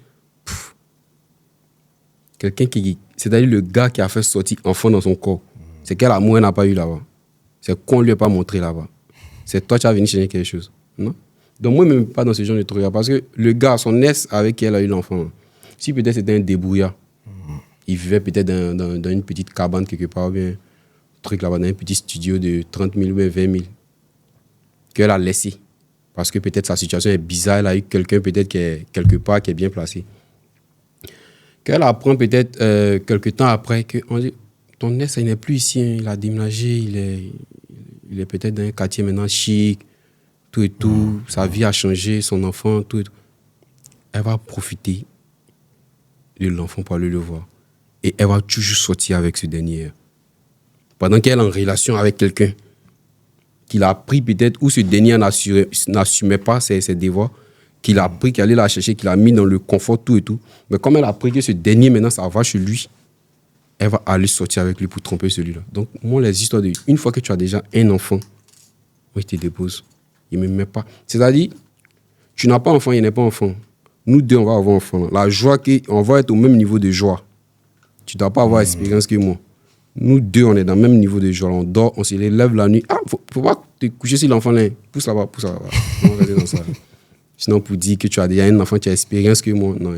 quelqu'un qui... C'est-à-dire le gars qui a fait sortir enfant dans son corps. C'est quel amour elle n'a pas eu là-bas. C'est qu'on ne lui a pas montré là-bas. C'est toi qui as venu changer quelque chose. Non? Donc moi, même pas dans ce genre de truc. Parce que le gars, son ex avec qui elle a eu l'enfant, si peut-être c'était un débrouillard, il vivait peut-être dans une petite cabane quelque part, ou bien un truc là-bas, dans un petit studio de 30 000 ou 20 000, qu'elle a laissé. Parce que peut-être sa situation est bizarre, elle a eu quelqu'un peut-être qui est quelque part, qui est bien placé. Qu'elle apprend peut-être quelques temps après qu'on dit, ton ex, il n'est plus ici, hein, il a déménagé, il est peut-être dans un quartier maintenant chic, tout et tout, sa vie a changé, son enfant, tout et tout. Elle va profiter de l'enfant pour aller le voir. Et elle va toujours sortir avec ce dernier. Pendant qu'elle est en relation avec quelqu'un qu'il a pris peut-être, ou ce dernier n'assumait pas ses devoirs, qu'il a pris, qu'il allait la chercher, qu'il a mis dans le confort, tout et tout. Mais comme elle a pris que ce dernier, maintenant, ça va chez lui, elle va aller sortir avec lui pour tromper celui-là. Donc, moi, les histoires de... Une fois que tu as déjà un enfant, moi, je te dépose. Il ne me met pas. C'est-à-dire, tu n'as pas enfant, il n'est pas enfant. Nous deux, on va avoir enfant. La joie, on va être au même niveau de joie. Tu ne dois pas avoir expérience que moi. Nous deux, on est dans le même niveau de joie. On dort, on se lève la nuit. Ah, faut pas te coucher sur l'enfant là. Pousse là-bas, pousse là-bas. On va rester dans ça. Sinon, pour dire que tu as déjà un enfant, tu as expérience que moi. Non,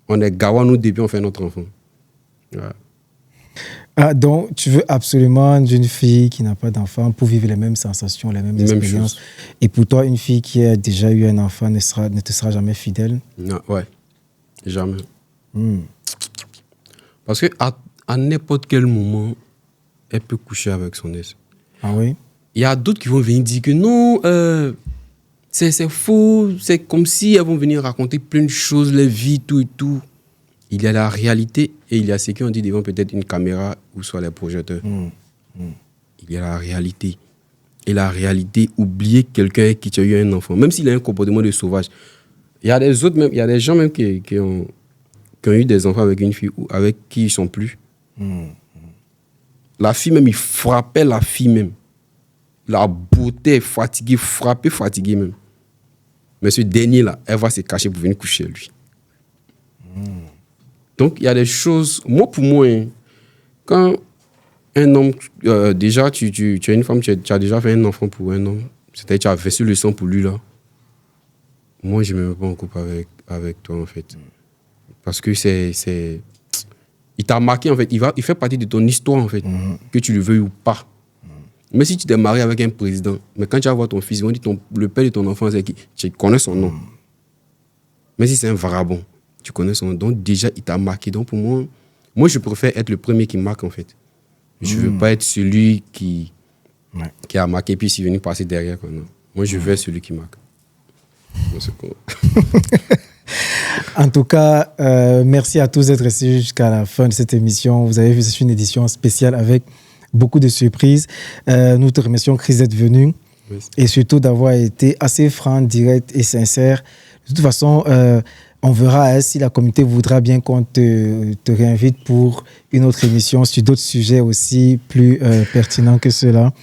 on est gawa, nous, depuis on fait notre enfant. Ouais. Ah, donc, tu veux absolument d'une fille qui n'a pas d'enfant pour vivre les mêmes sensations, les mêmes expériences. Chose. Et pour toi, une fille qui a déjà eu un enfant ne te sera jamais fidèle? Non, ouais. Jamais. Parce qu'à n'importe quel moment, elle peut coucher avec son ex. Ah oui? Il y a d'autres qui vont venir dire que non, c'est faux, c'est comme si elles vont venir raconter plein de choses, les vies, tout et tout. Il y a la réalité et il y a ce qu'on dit devant peut-être une caméra ou soit les projecteurs. Il y a la réalité. Et la réalité, oublier quelqu'un qui a eu un enfant, même s'il a un comportement de sauvage. Il y a des autres, même, il y a des gens même qui ont eu des enfants avec une fille ou avec qui ils ne sont plus. La fille même, il frappait la fille même. La beauté, fatiguée, frappée, fatiguée même. Mais ce dernier-là, elle va se cacher pour venir coucher lui. Donc, il y a des choses... Moi, pour moi, hein, quand un homme... déjà, tu as une femme, tu as déjà fait un enfant pour un homme. C'est-à-dire tu as versé le sang pour lui, là. Moi, je ne me mets pas en couple avec toi, en fait. Parce que c'est... Il t'a marqué, en fait. Il fait partie de ton histoire, en fait. Que tu le veuilles ou pas. Mais si tu t'es marié avec un président, mais quand tu vas voir ton fils, ils vont dire le père de ton enfant, c'est qui? Tu connais son nom. Mais si c'est un vagabond, tu connais son nom. Donc déjà, il t'a marqué. Donc pour moi, je préfère être le premier qui marque, en fait. Je veux pas être celui qui a marqué puis s'il est venu passer derrière. Quoi, non. Moi, je veux être celui qui marque. En tout cas, merci à tous d'être restés jusqu'à la fin de cette émission. Vous avez vu, c'est une édition spéciale avec beaucoup de surprises. Nous te remercions, Chris, d'être venu et surtout d'avoir été assez franc, direct et sincère. De toute façon, on verra si la communauté voudra bien qu'on te réinvite pour une autre émission sur d'autres sujets aussi plus pertinents que ceux-là.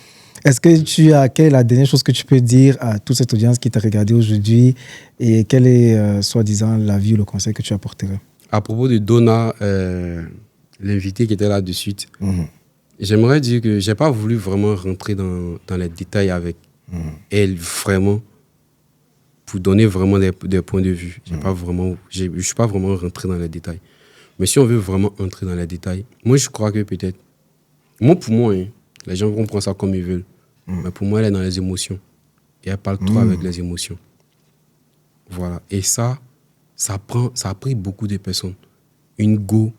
Est-ce que quelle est la dernière chose que tu peux dire à toute cette audience qui t'a regardé aujourd'hui et quel est, soi-disant, l'avis ou le conseil que tu apporterais? À propos de Donna, l'invité qui était là de suite, j'aimerais dire que je n'ai pas voulu vraiment rentrer dans les détails avec elle, vraiment, pour donner vraiment des points de vue. Je ne suis pas vraiment rentré dans les détails. Mais si on veut vraiment entrer dans les détails, moi, je crois que peut-être... Pour moi, hein, les gens vont prendre ça comme ils veulent. Mais pour moi, elle est dans les émotions. Et elle parle trop avec les émotions. Voilà. Et ça a pris beaucoup de personnes. Une go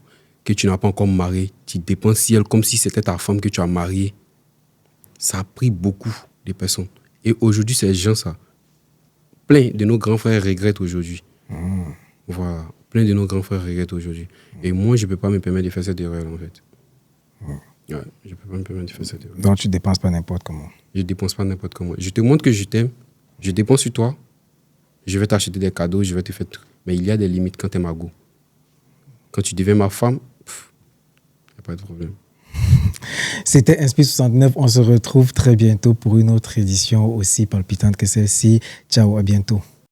que tu n'as pas encore mariée, tu dépenses si elle comme si c'était ta femme que tu as mariée. Ça a pris beaucoup de personnes. Et aujourd'hui, ces gens, ça, plein de nos grands frères regrettent aujourd'hui. Voilà. Plein de nos grands frères regrettent aujourd'hui. Et moi, je ne peux pas me permettre de faire cette erreur, en fait. Ouais, je ne peux pas me permettre de faire cette erreur. Donc, tu ne dépenses pas n'importe comment. Je ne dépense pas n'importe comment. Je te montre que je t'aime. Je dépense sur toi. Je vais t'acheter des cadeaux. Je vais te faire... Mais il y a des limites quand tu es ma go. Quand tu deviens ma femme, il n'y a pas de problème. C'était Inspire 69. On se retrouve très bientôt pour une autre édition aussi palpitante que celle-ci. Ciao, à bientôt.